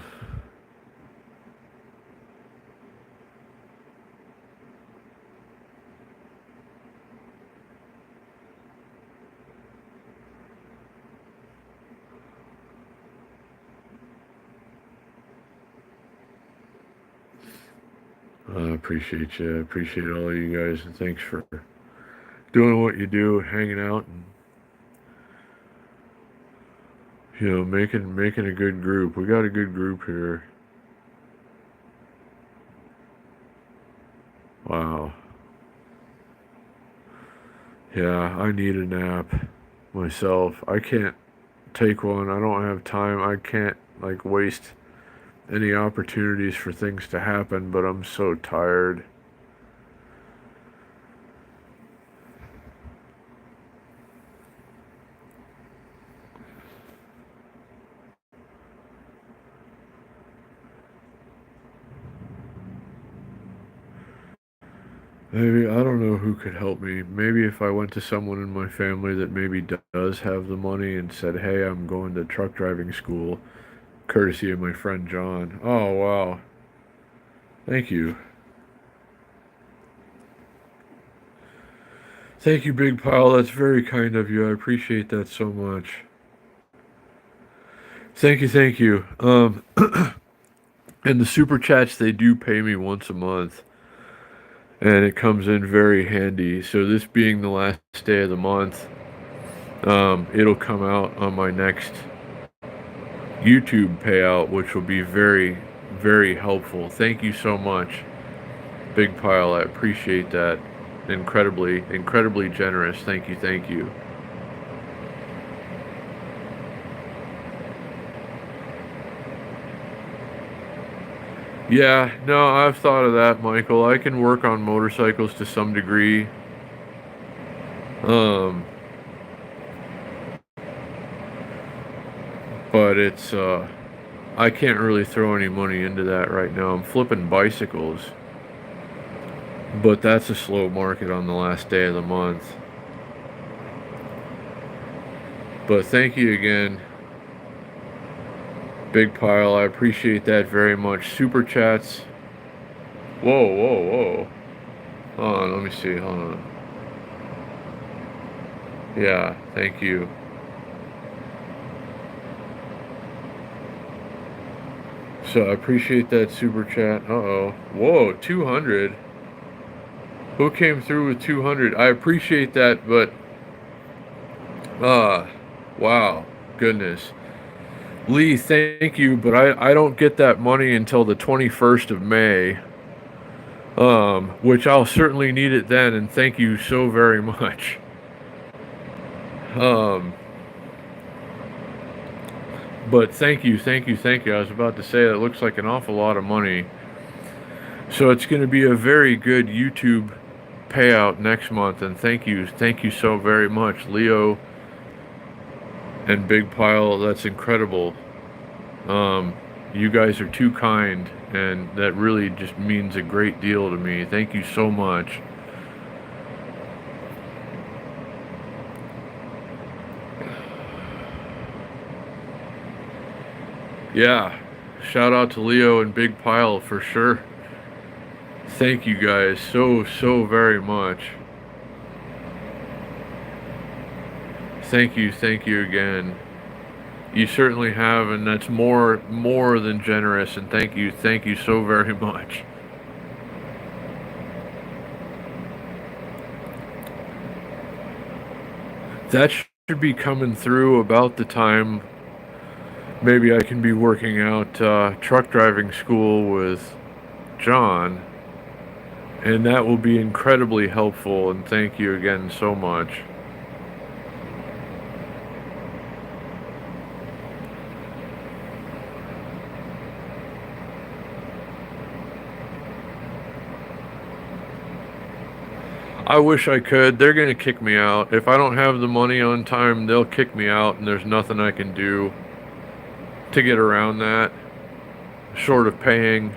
Speaker 1: I appreciate you. I appreciate all you guys, and thanks for doing what you do, hanging out, and making a good group. We got a good group here. Wow. Yeah, I need a nap myself. I can't take one. I don't have time. I can't like waste any opportunities for things to happen, but I'm so tired. Maybe I don't know who could help me. Maybe if I went to someone in my family that maybe does have the money and said, "Hey, I'm going to truck driving school, courtesy of my friend John." Oh, wow. Thank you. Thank you, Big Pile. That's very kind of you. I appreciate that so much. Thank you, thank you. And the super chats, they do pay me once a month, and it comes in very handy. So this being the last day of the month, it'll come out on my next YouTube payout, which will be very, very helpful. Thank you so much, Big Pile. I appreciate that. Incredibly, incredibly generous. Thank you, thank you. Yeah, no, I've thought of that, Michael. I can work on motorcycles to some degree. Um, but I can't really throw any money into that right now. I'm flipping bicycles, but that's a slow market on the last day of the month. But thank you again, Big Pile. I appreciate that very much. Super chats. Whoa, whoa, whoa. Hold on, let me see. Hold on. Yeah, thank you. So I appreciate that super chat. Uh-oh. Whoa, 200. Who came through with 200? I appreciate that, but uh wow. Goodness. Lee, thank you, but I don't get that money until the 21st of May. Which I'll certainly need it then, and thank you so very much. Um, but thank you, thank you, thank you. I was about to say that looks like an awful lot of money. So it's going to be a very good YouTube payout next month, and thank you so very much, Leo and Big Pile. That's incredible. Um, you guys are too kind, and that really just means a great deal to me. Thank you so much. Yeah, shout out to Leo and Big Pile for sure. Thank you guys so very much. Thank you again. You certainly have, and that's more than generous, and thank you so very much. That should be coming through about the time maybe I can be working out truck driving school with John, and that will be incredibly helpful, and thank you again so much. I wish I could. They're going to kick me out. If I don't have the money on time, they'll kick me out, and there's nothing I can do to get around that, short of paying.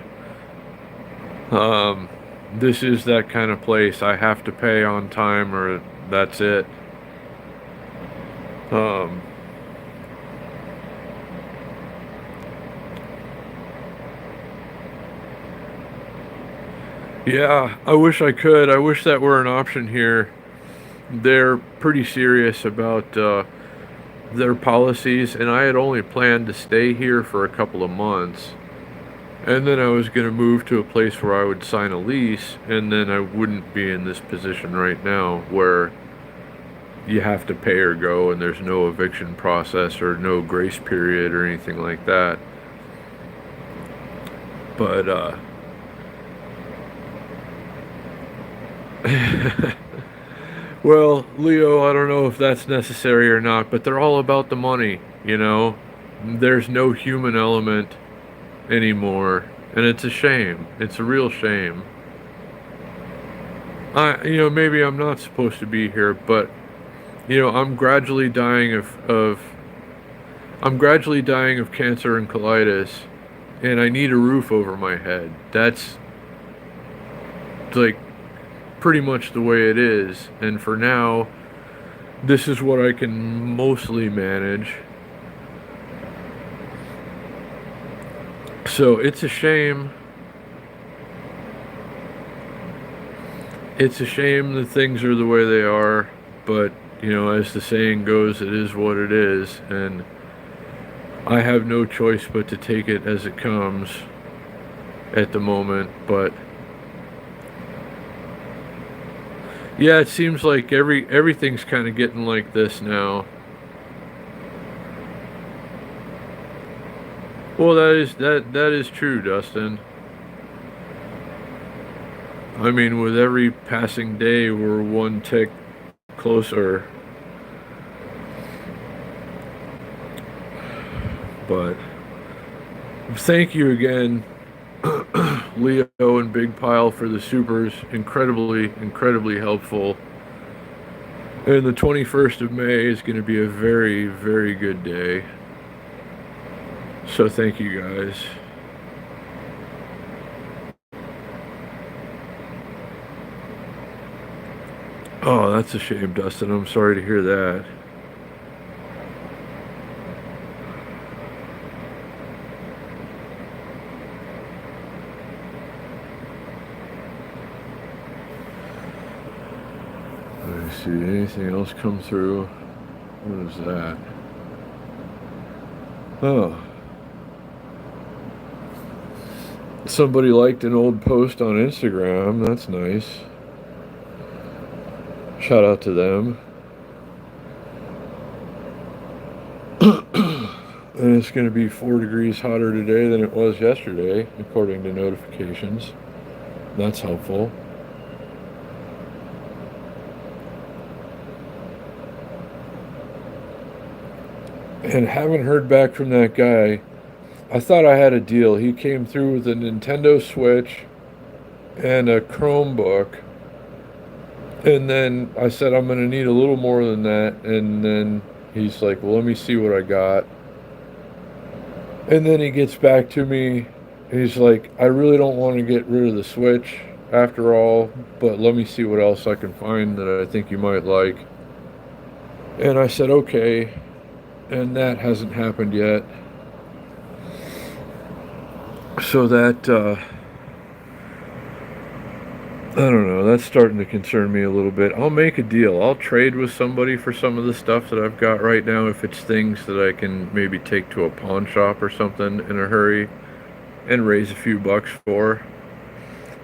Speaker 1: This is that kind of place. I have to pay on time, or that's it. Yeah, I wish I could. I wish that were an option here. They're pretty serious about their policies, and I had only planned to stay here for a couple of months. And then I was going to move to a place where I would sign a lease, and then I wouldn't be in this position right now where you have to pay or go, and there's no eviction process or no grace period or anything like that. But, well, Leo, I don't know if that's necessary or not, but they're all about the money, you know? There's no human element anymore, and it's a shame. It's a real shame. Maybe I'm not supposed to be here, but I'm gradually dying of cancer and colitis, and I need a roof over my head. That's like pretty much the way it is, and for now, this is what I can mostly manage. So it's a shame. It's a shame that things are the way they are, but as the saying goes, it is what it is, and I have no choice but to take it as it comes at the moment. But yeah, it seems like everything's kind of getting like this now. Well, that is true, Dustin. I mean, with every passing day, we're one tick closer. But thank you again, Leo and Big Pile, for the supers. Incredibly helpful. And the 21st of May is going to be a very, very good day. So thank you guys. Oh, that's a shame, Dustin. I'm sorry to hear that. Let me see. Anything else come through? What is that? Oh. Somebody liked an old post on Instagram. That's nice. Shout out to them. And it's going to be 4 degrees hotter today than it was yesterday, according to notifications. That's helpful. And haven't heard back from that guy. I thought I had a deal. He came through with a Nintendo Switch and a Chromebook. And then I said, I'm going to need a little more than that. And then he's like, well, let me see what I got. And then he gets back to me. He's like, I really don't want to get rid of the Switch after all, but let me see what else I can find that I think you might like. And I said, okay. And that hasn't happened yet. So that, I don't know, that's starting to concern me a little bit. I'll make a deal. I'll trade with somebody for some of the stuff that I've got right now if it's things that I can maybe take to a pawn shop or something in a hurry and raise a few bucks for.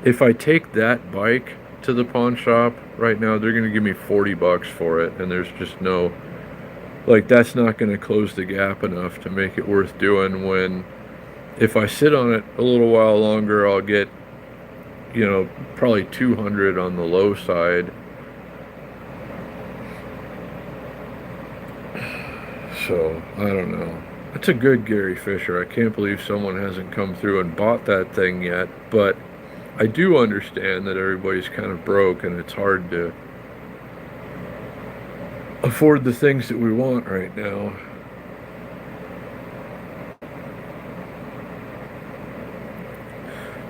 Speaker 1: If I take that bike to the pawn shop right now, they're going to give me 40 bucks for it, and there's just no, like, that's not going to close the gap enough to make it worth doing. When if I sit on it a little while longer, I'll get, probably 200 on the low side. So, I don't know. It's a good Gary Fisher. I can't believe someone hasn't come through and bought that thing yet, but I do understand that everybody's kind of broke and it's hard to afford the things that we want right now.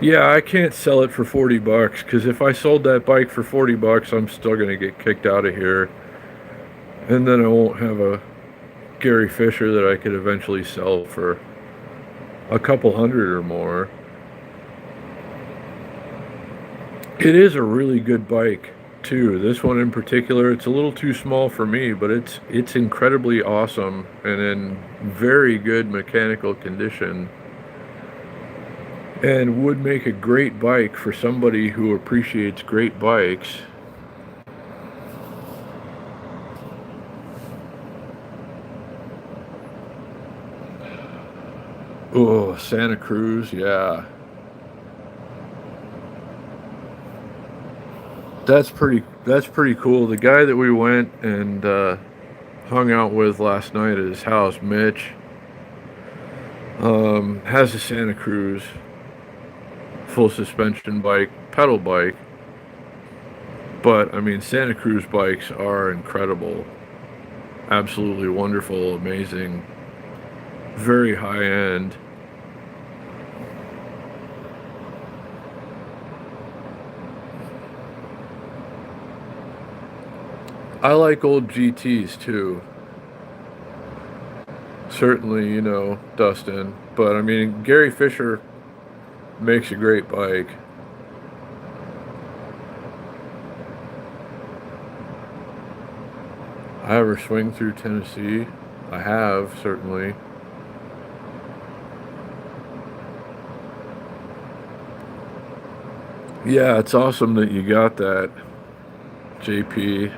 Speaker 1: Yeah, I can't sell it for 40 bucks because if I sold that bike for 40 bucks, I'm still going to get kicked out of here. And then I won't have a Gary Fisher that I could eventually sell for a couple hundred or more. It is a really good bike too. This one in particular, it's a little too small for me, but it's incredibly awesome and in very good mechanical condition and would make a great bike for somebody who appreciates great bikes. Oh, Santa Cruz, yeah. That's pretty cool. The guy that we went and hung out with last night at his house, Mitch, has a Santa Cruz full suspension bike, pedal bike. But I mean, Santa Cruz bikes are incredible, absolutely wonderful, amazing, very high end. I like old GTs too. Certainly, Dustin. But I mean, Gary Fisher makes a great bike. I ever swing through Tennessee? I have, certainly. Yeah, it's awesome that you got that, JP.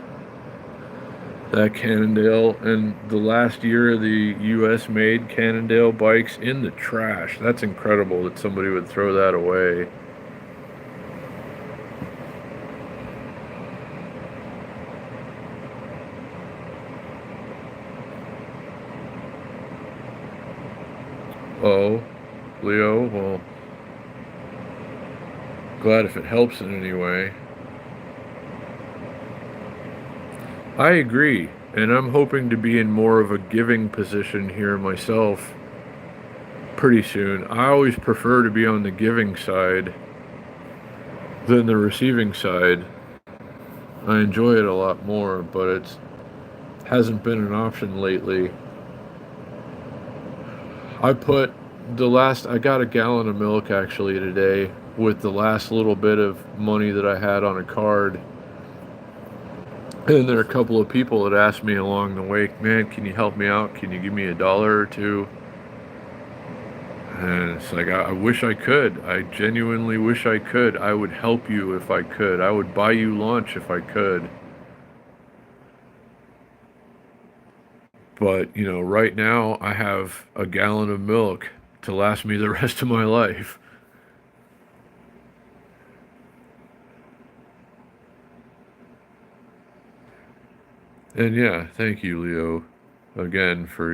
Speaker 1: That Cannondale, and the last year of the US made Cannondale bikes in the trash. That's incredible that somebody would throw that away. Oh, Leo, well, glad if it helps in any way. I agree, and I'm hoping to be in more of a giving position here myself pretty soon. I always prefer to be on the giving side than the receiving side. I enjoy it a lot more, but it hasn't been an option lately. I got a gallon of milk actually today with the last little bit of money that I had on a card. And there are a couple of people that asked me along the way, man, can you help me out? Can you give me $1 or two? And it's like, I wish I could. I genuinely wish I could. I would help you if I could. I would buy you lunch if I could. But, right now I have a gallon of milk to last me the rest of my life. And yeah, thank you, Leo, again for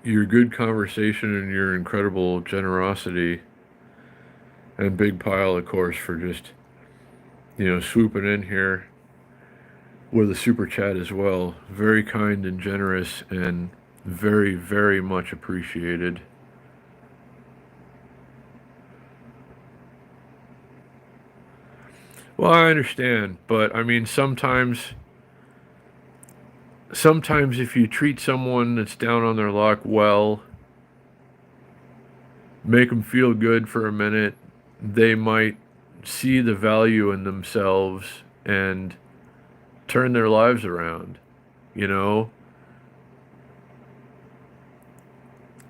Speaker 1: your good conversation and your incredible generosity. And Big Pile, of course, for just, swooping in here with a super chat as well. Very kind and generous and very, very much appreciated. Well, I understand, but I mean, sometimes if you treat someone that's down on their luck well, make them feel good for a minute, they might see the value in themselves and turn their lives around. You know,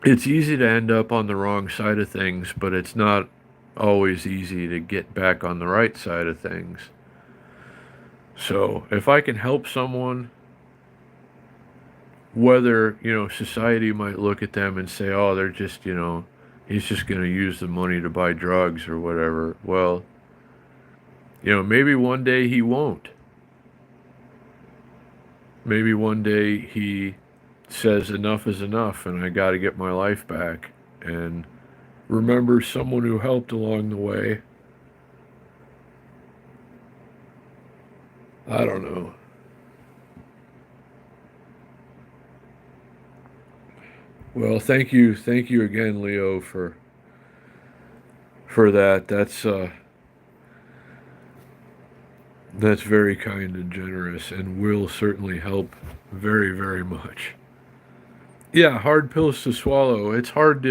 Speaker 1: it's easy to end up on the wrong side of things, but it's not always easy to get back on the right side of things. So, if I can help someone, whether, society might look at them and say, oh, they're just, he's just going to use the money to buy drugs or whatever. Well, maybe one day he won't. Maybe one day he says enough is enough and I got to get my life back. And remember someone who helped along the way. I don't know. Well, thank you again, Leo, for that. That's very kind and generous, and will certainly help very, very much. Yeah, hard pills to swallow. It's hard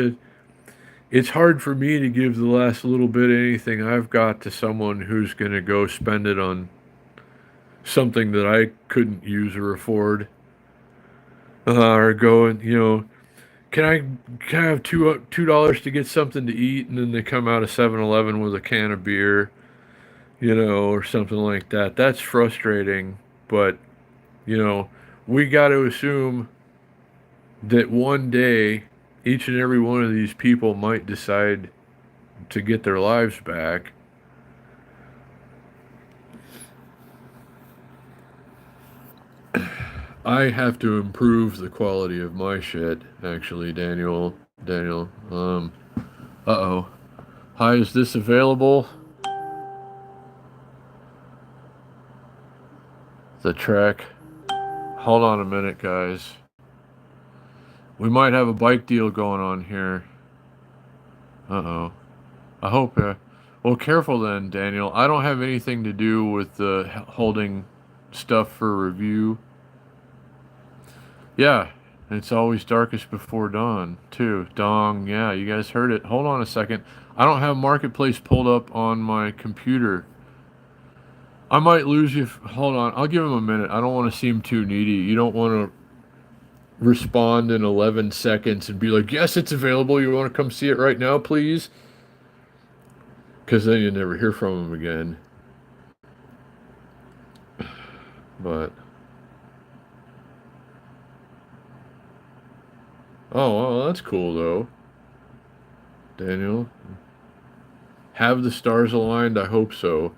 Speaker 1: for me to give the last little bit of anything I've got to someone who's going to go spend it on something that I couldn't use or afford. Or go and, can I have $2 to get something to eat, and then they come out of 7-Eleven with a can of beer, or something like that. That's frustrating, but you know, we got to assume that one day each and every one of these people might decide to get their lives back. I have to improve the quality of my shit, actually, Daniel. Daniel. Uh-oh. Hi, is this available? The track. Hold on a minute, guys. We might have a bike deal going on here. Uh-oh. I hope. Well, careful then, Daniel. I don't have anything to do with holding stuff for review. Yeah, it's always darkest before dawn, too. Dong, yeah, you guys heard it. Hold on a second. I don't have Marketplace pulled up on my computer. I might lose you. Hold on. I'll give him a minute. I don't want to seem too needy. You don't want to respond in 11 seconds and be like, yes, it's available. You want to come see it right now, please? Because then you never hear from him again. But oh, well, that's cool though, Daniel. Have the stars aligned? I hope so.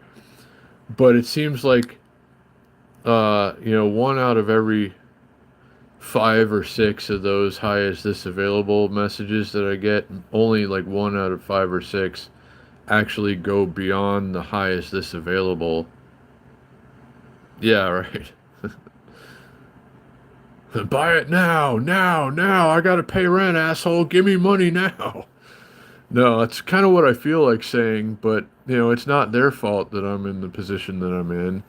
Speaker 1: But it seems like, one out of every 5 or 6 of those "Hi, is this available" messages that I get, only like 1 out of 5 or 6 actually go beyond the "Hi, is this available." Yeah, right. Buy it now, now, now. I gotta pay rent, asshole. Give me money now. No, it's kind of what I feel like saying, but it's not their fault that I'm in the position that I'm in,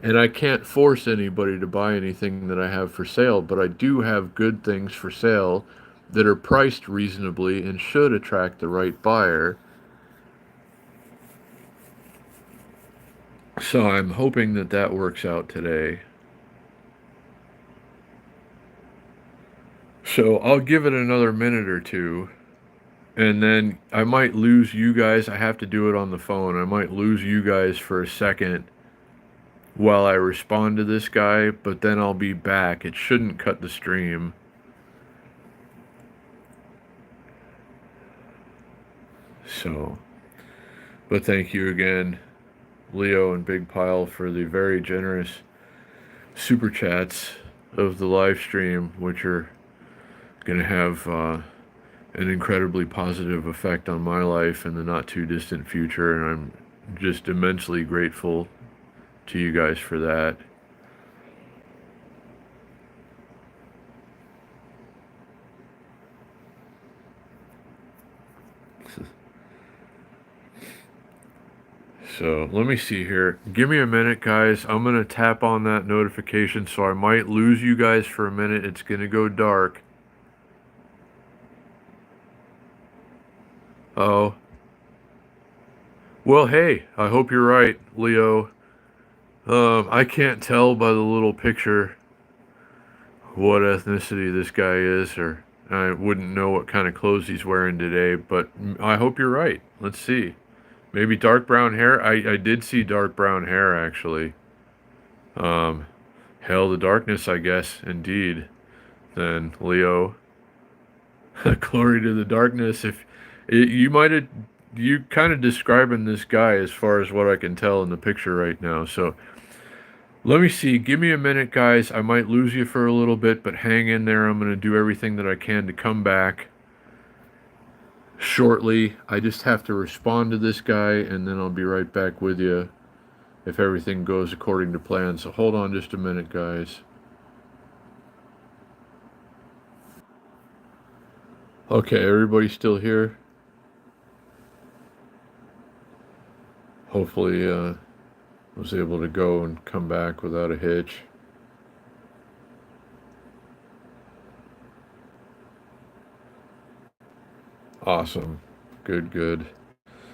Speaker 1: and I can't force anybody to buy anything that I have for sale, but I do have good things for sale that are priced reasonably and should attract the right buyer. So I'm hoping that that works out today. So I'll give it another minute or two, and then I might lose you guys. I have to do it on the phone. I might lose you guys for a second while I respond to this guy, but then I'll be back. It shouldn't cut the stream. So, but thank you again, Leo and Big Pile, for the very generous super chats of the live stream, which are going to have an incredibly positive effect on my life in the not too distant future, and I'm just immensely grateful to you guys for that. So let me see here. Give me a minute, guys. I'm going to tap on that notification, so I might lose you guys for a minute. It's going to go dark. Oh. Well, hey, I hope you're right, Leo. I can't tell by the little picture what ethnicity this guy is, or I wouldn't know what kind of clothes he's wearing today, but I hope you're right. Let's see. Maybe dark brown hair? I did see dark brown hair, actually. Hell, the darkness, I guess, indeed. Then, Leo. Glory to the darkness. If you might have, you kind of describing this guy as far as what I can tell in the picture right now. So let me see. Give me a minute, guys. I might lose you for a little bit, but hang in there. I'm going to do everything that I can to come back. shortly. I just have to respond to this guy, and then I'll be right back with you if everything goes according to plan. So hold on just a minute, guys. Okay, everybody still here? Hopefully, was able to go and come back without a hitch. Awesome. Good, good.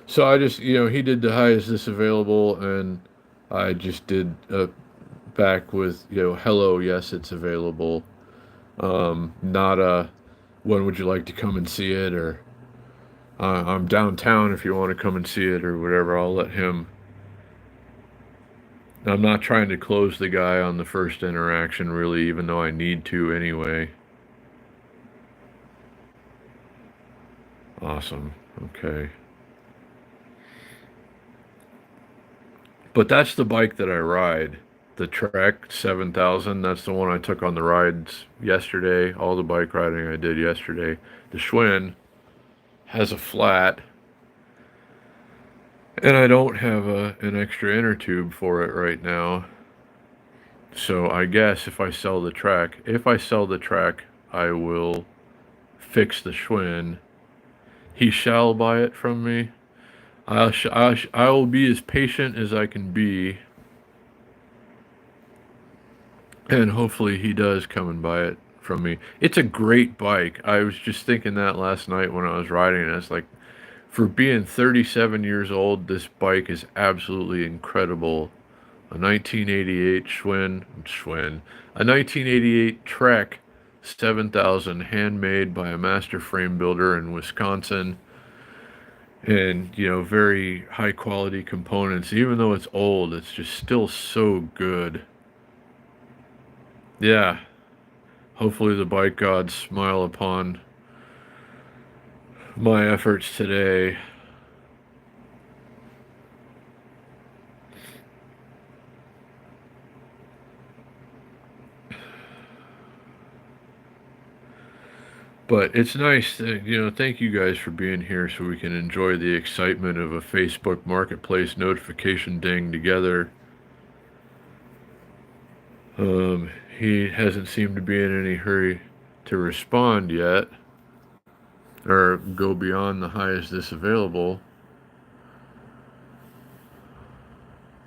Speaker 1: So I just, he did the hi, is this available? And I just did back with, hello, yes, it's available. Not when would you like to come and see it? Or I'm downtown if you want to come and see it or whatever. I'll let him. I'm not trying to close the guy on the first interaction, really, even though I need to anyway. Awesome. Okay. But that's the bike that I ride. The Trek 7000, that's the one I took on the rides yesterday. All the bike riding I did yesterday. The Schwinn has a flat, and I don't have an extra inner tube for it right now. So I guess if I sell the Trek, I will fix the Schwinn. He shall buy it from me. I will be as patient as I can be, and hopefully he does come and buy it from me. It's a great bike. I was just thinking that last night when I was riding it. It's like, for being 37 years old, this bike is absolutely incredible. A 1988 a 1988 Trek 7000, handmade by a master frame builder in Wisconsin. And, very high quality components. Even though it's old, it's just still so good. Yeah. Hopefully the bike gods smile upon my efforts today. But it's nice, thank you guys for being here so we can enjoy the excitement of a Facebook Marketplace notification ding together. He hasn't seemed to be in any hurry to respond yet, or go beyond the hi, is this available?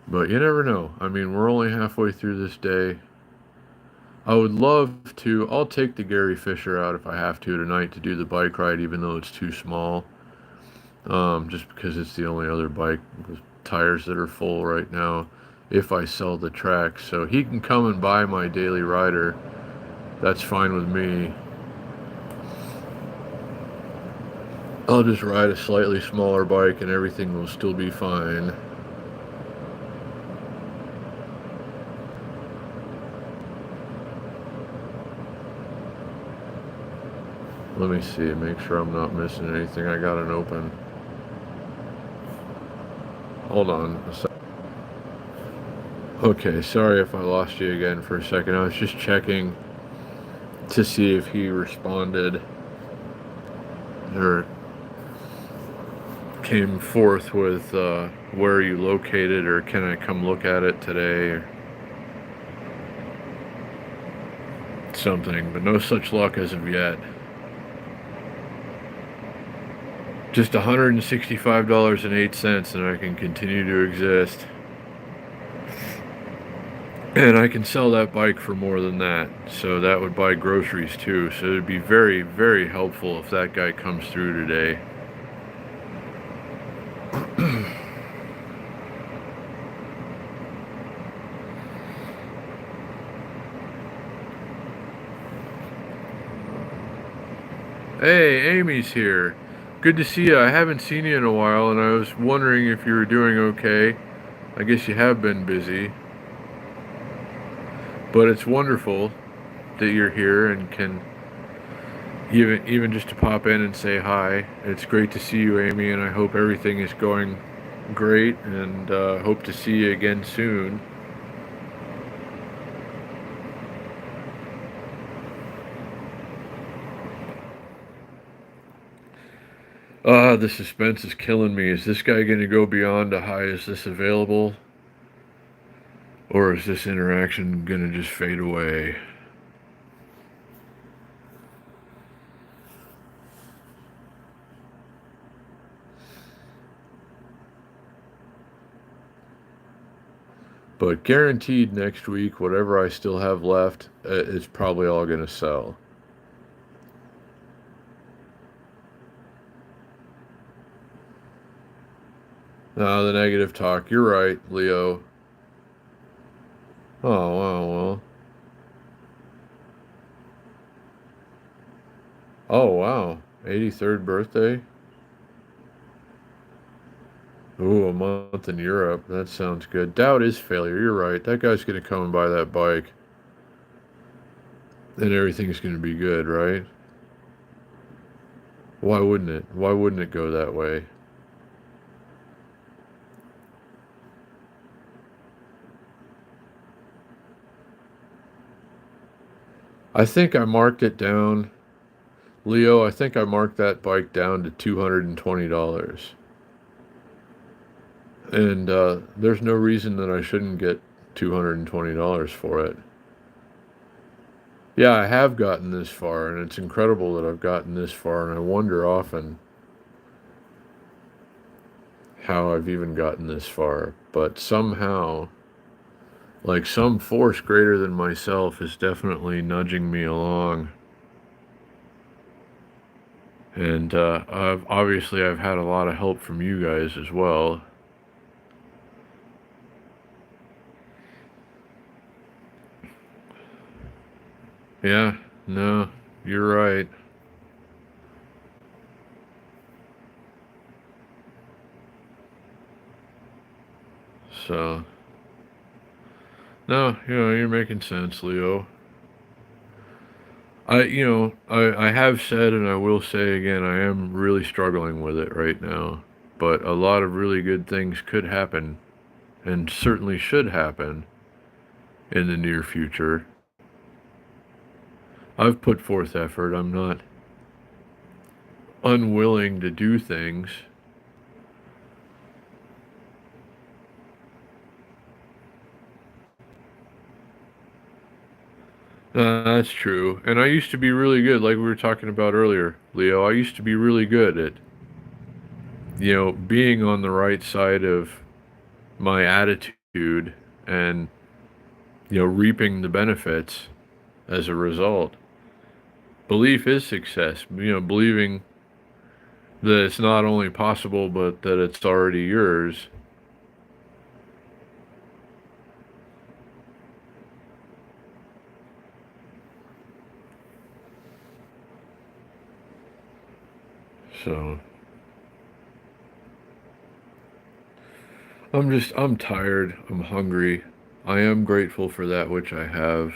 Speaker 1: But you never know. I mean, we're only halfway through this day. I would love to. I'll take the Gary Fisher out if I have to tonight to do the bike ride, even though it's too small. Just because it's the only other bike with tires that are full right now, if I sell the Trek. So he can come and buy my daily rider. That's fine with me. I'll just ride a slightly smaller bike and everything will still be fine. Let me see, make sure I'm not missing anything. I got an open. Hold on a sec. Okay, sorry if I lost you again for a second. I was just checking to see if he responded or came forth with where are you located, or can I come look at it today, or something, but no such luck as of yet. Just $165.08 and I can continue to exist. And I can sell that bike for more than that. So that would buy groceries too. So it'd be very, very helpful if that guy comes through today. Hey, Amy's here. Good to see you. I haven't seen you in a while, and I was wondering if you were doing okay. I guess you have been busy. But it's wonderful that you're here and can even just to pop in and say hi. It's great to see you, Amy, and I hope everything is going great, and hope to see you again soon. The suspense is killing me. Is this guy going to go beyond a high? Is this available? Or is this interaction going to just fade away? But guaranteed next week, whatever I still have left, it's probably all going to sell. No, the negative talk. You're right, Leo. Oh, wow, well. Oh, wow. 83rd birthday? Ooh, a month in Europe. That sounds good. Doubt is failure. You're right. That guy's going to come and buy that bike. And everything's going to be good, right? Why wouldn't it? Why wouldn't it go that way? I think I marked it down. Leo, I think I marked that bike down to $220. And there's no reason that I shouldn't get $220 for it. Yeah, I have gotten this far, and it's incredible that I've gotten this far, and I wonder often how I've even gotten this far. But somehow, like some force greater than myself is definitely nudging me along. And I've had a lot of help from you guys as well. Yeah, no, you're right. So, no, you're making sense, Leo. I have said and I will say again, I am really struggling with it right now. But a lot of really good things could happen and certainly should happen in the near future. I've put forth effort. I'm not unwilling to do things. That's true. And I used to be really good, like we were talking about earlier, Leo. I used to be really good at, being on the right side of my attitude and, reaping the benefits as a result. Belief is success. Believing that it's not only possible, but that it's already yours. So, I'm tired. I'm hungry. I am grateful for that which I have.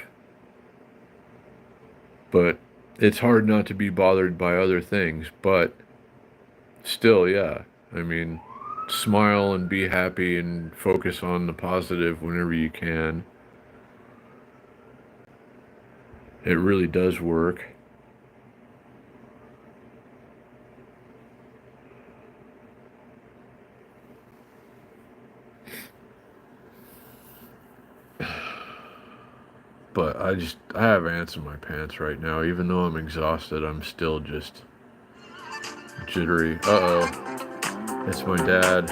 Speaker 1: But it's hard not to be bothered by other things. But still, yeah. I mean, smile and be happy and focus on the positive whenever you can. It really does work. But I have ants in my pants right now. Even though I'm exhausted, I'm still just jittery. Uh-oh. It's my dad.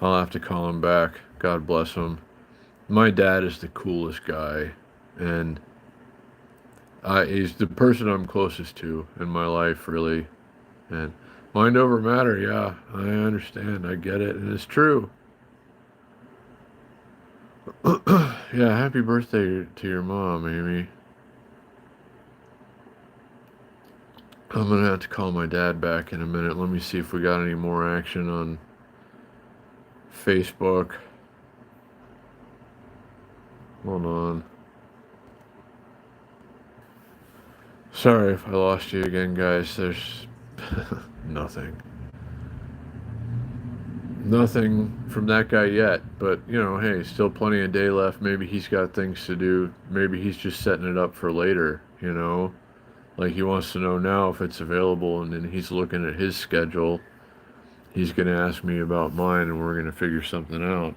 Speaker 1: I'll have to call him back. God bless him. My dad is the coolest guy. And he's the person I'm closest to in my life, really. And mind over matter, yeah. I understand. I get it. And it's true. Yeah, happy birthday to your mom, Amy. I'm gonna have to call my dad back in a minute. Let me see if we got any more action on Facebook. Hold on. Sorry if I lost you again, guys. There's nothing. Nothing from that guy yet, but hey, still plenty of day left. Maybe he's got things to do. Maybe he's just setting it up for later, Like he wants to know now if it's available, and then he's looking at his schedule. He's going to ask me about mine, and we're going to figure something out.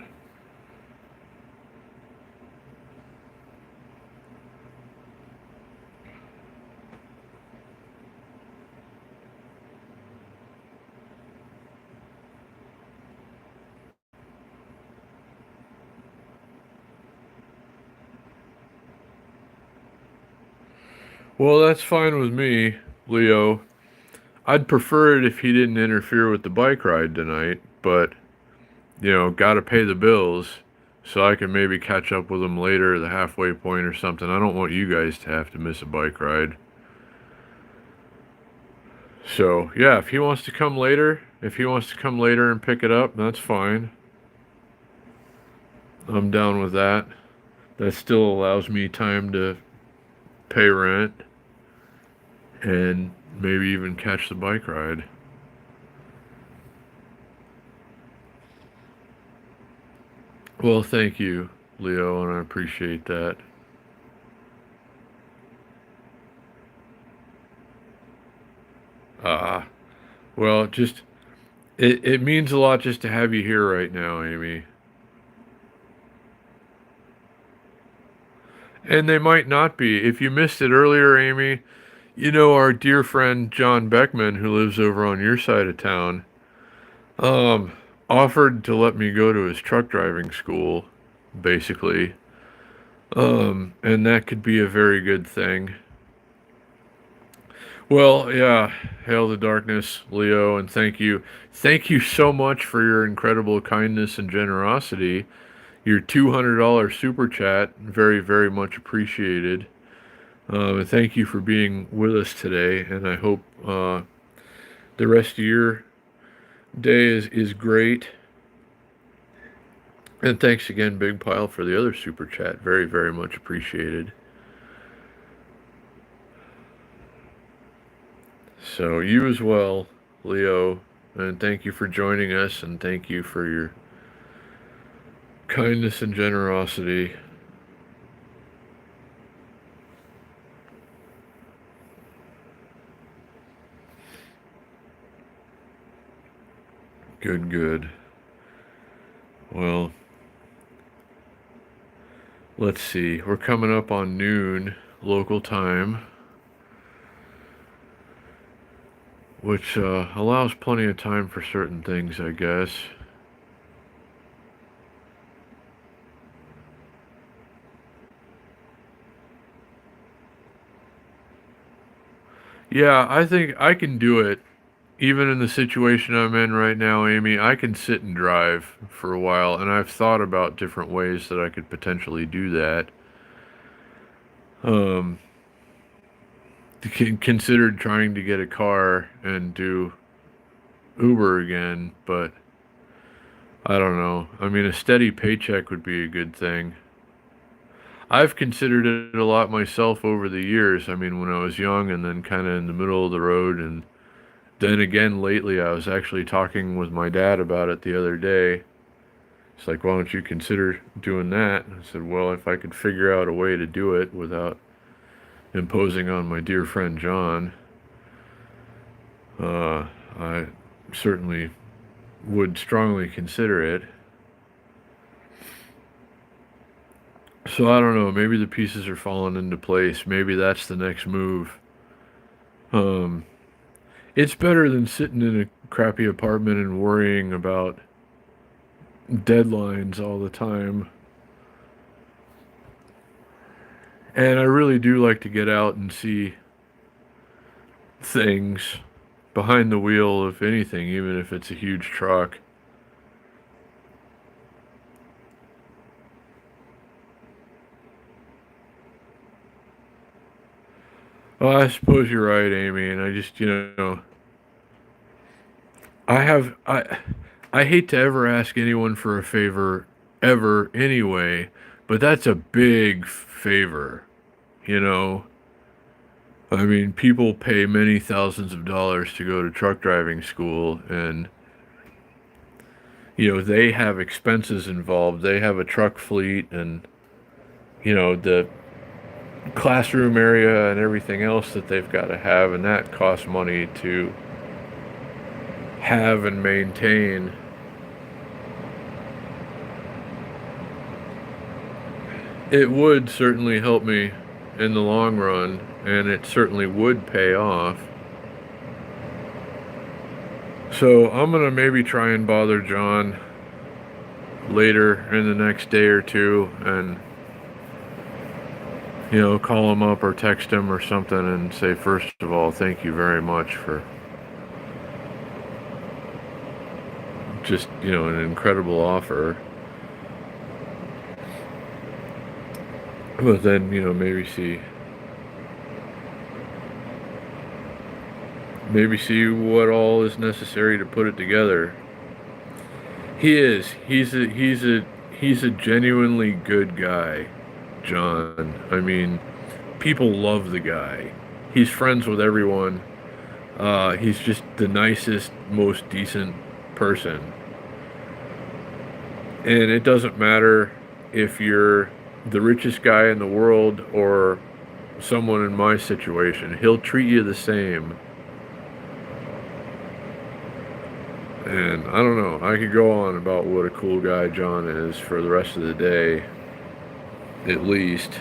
Speaker 1: Well, that's fine with me, Leo. I'd prefer it if he didn't interfere with the bike ride tonight, but, gotta pay the bills, so I can maybe catch up with him later at the halfway point or something. I don't want you guys to have to miss a bike ride. So, yeah, if he wants to come later, and pick it up, that's fine. I'm down with that. That still allows me time to pay rent and maybe even catch the bike ride. Well, thank you, Leo, and I appreciate that. Ah, well, just it means a lot just to have you here right now, Amy. And they might not be. If you missed it earlier, Amy, our dear friend John Beckman, who lives over on your side of town, um, offered to let me go to his truck driving school, basically. And that could be a very good thing. Well, yeah, hail the darkness, Leo, and thank you. Thank you so much for your incredible kindness and generosity. Your $200 super chat, very, very much appreciated. And thank you for being with us today. And I hope the rest of your day is great. And thanks again, Big Pile, for the other super chat. Very, very much appreciated. So you as well, Leo, and thank you for joining us, and thank you for your kindness and generosity. Good, good. Well, let's see. We're coming up on noon local time, which allows plenty of time for certain things, I guess. Yeah, I think I can do it. Even in the situation I'm in right now, Amy, I can sit and drive for a while, and I've thought about different ways that I could potentially do that. Um, considered trying to get a car and do Uber again, but I don't know. I mean, a steady paycheck would be a good thing. I've considered it a lot myself over the years. I mean, when I was young and then kind of in the middle of the road, and then again lately, I was actually talking with my dad about it the other day. It's like, why don't you consider doing that? I said, well, if I could figure out a way to do it without imposing on my dear friend John, I certainly would strongly consider it. So I don't know. Maybe the pieces are falling into place. Maybe that's the next move. Um, it's better than sitting in a crappy apartment and worrying about deadlines all the time. And I really do like to get out and see things behind the wheel of anything, even if it's a huge truck. Well, I suppose you're right, Amy, and I just, I have I hate to ever ask anyone for a favor ever anyway, but that's a big favor, you know. I mean, people pay many thousands of dollars to go to truck driving school, and they have expenses involved. They have a truck fleet, and the classroom area and everything else that they've got to have, and that costs money to have and maintain. It would certainly help me in the long run, and it certainly would pay off. So I'm gonna maybe try and bother John later in the next day or two and, you know, call him up or text him or something and say, first of all, thank you very much for just, you know, an incredible offer. But then, you know, maybe see what all is necessary to put it together. He's a genuinely good guy, John. I mean, people love the guy. He's friends with everyone. He's just the nicest, most decent person. And it doesn't matter if you're the richest guy in the world or someone in my situation. He'll treat you the same. And I don't know, I could go on about what a cool guy John is for the rest of the day, at least.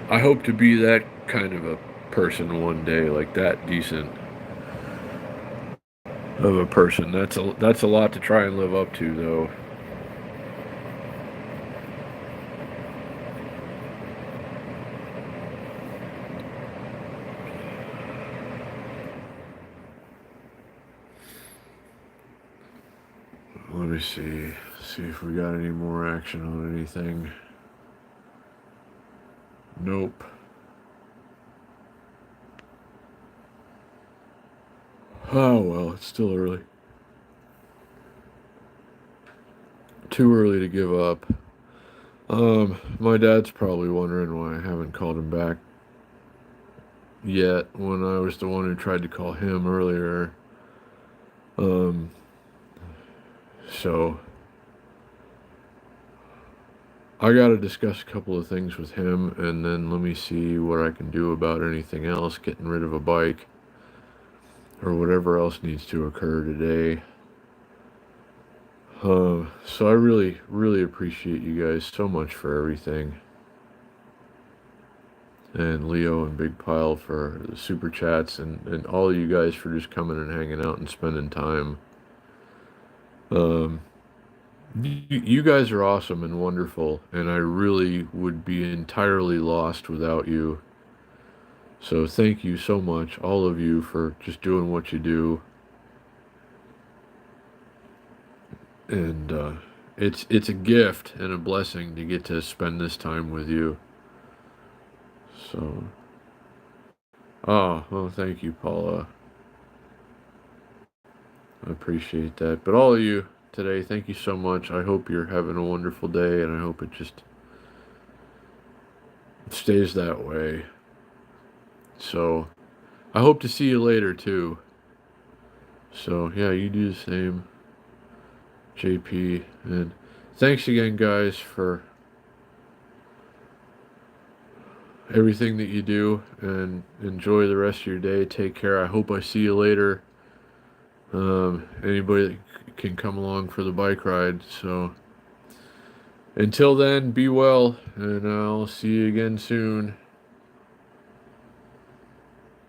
Speaker 1: I hope to be that kind of a person one day, like that decent of a person. That's a lot to try and live up to, though. Let me see if we got any more action on anything. Nope. Oh well, it's still early. Too early to give up. My dad's probably wondering why I haven't called him back yet when I was the one who tried to call him earlier. So I gotta discuss a couple of things with him, and then let me see what I can do about anything else, getting rid of a bike or whatever else needs to occur today. So I really, really appreciate you guys so much for everything. And Leo and Big Pile for the super chats, and all of you guys for just coming and hanging out and spending time. You guys are awesome and wonderful, and I really would be entirely lost without you. So thank you so much, all of you, for just doing what you do. And it's a gift and a blessing to get to spend this time with you. So, well, thank you, Paula. I appreciate that. But all of you today, thank you so much. I hope you're having a wonderful day, and I hope it just stays that way. So, I hope to see you later, too. So, yeah, you do the same, JP. And thanks again, guys, for everything that you do, and enjoy the rest of your day. Take care. I hope I see you later. Anybody that can come along for the bike ride. So until then, be well, and I'll see you again soon.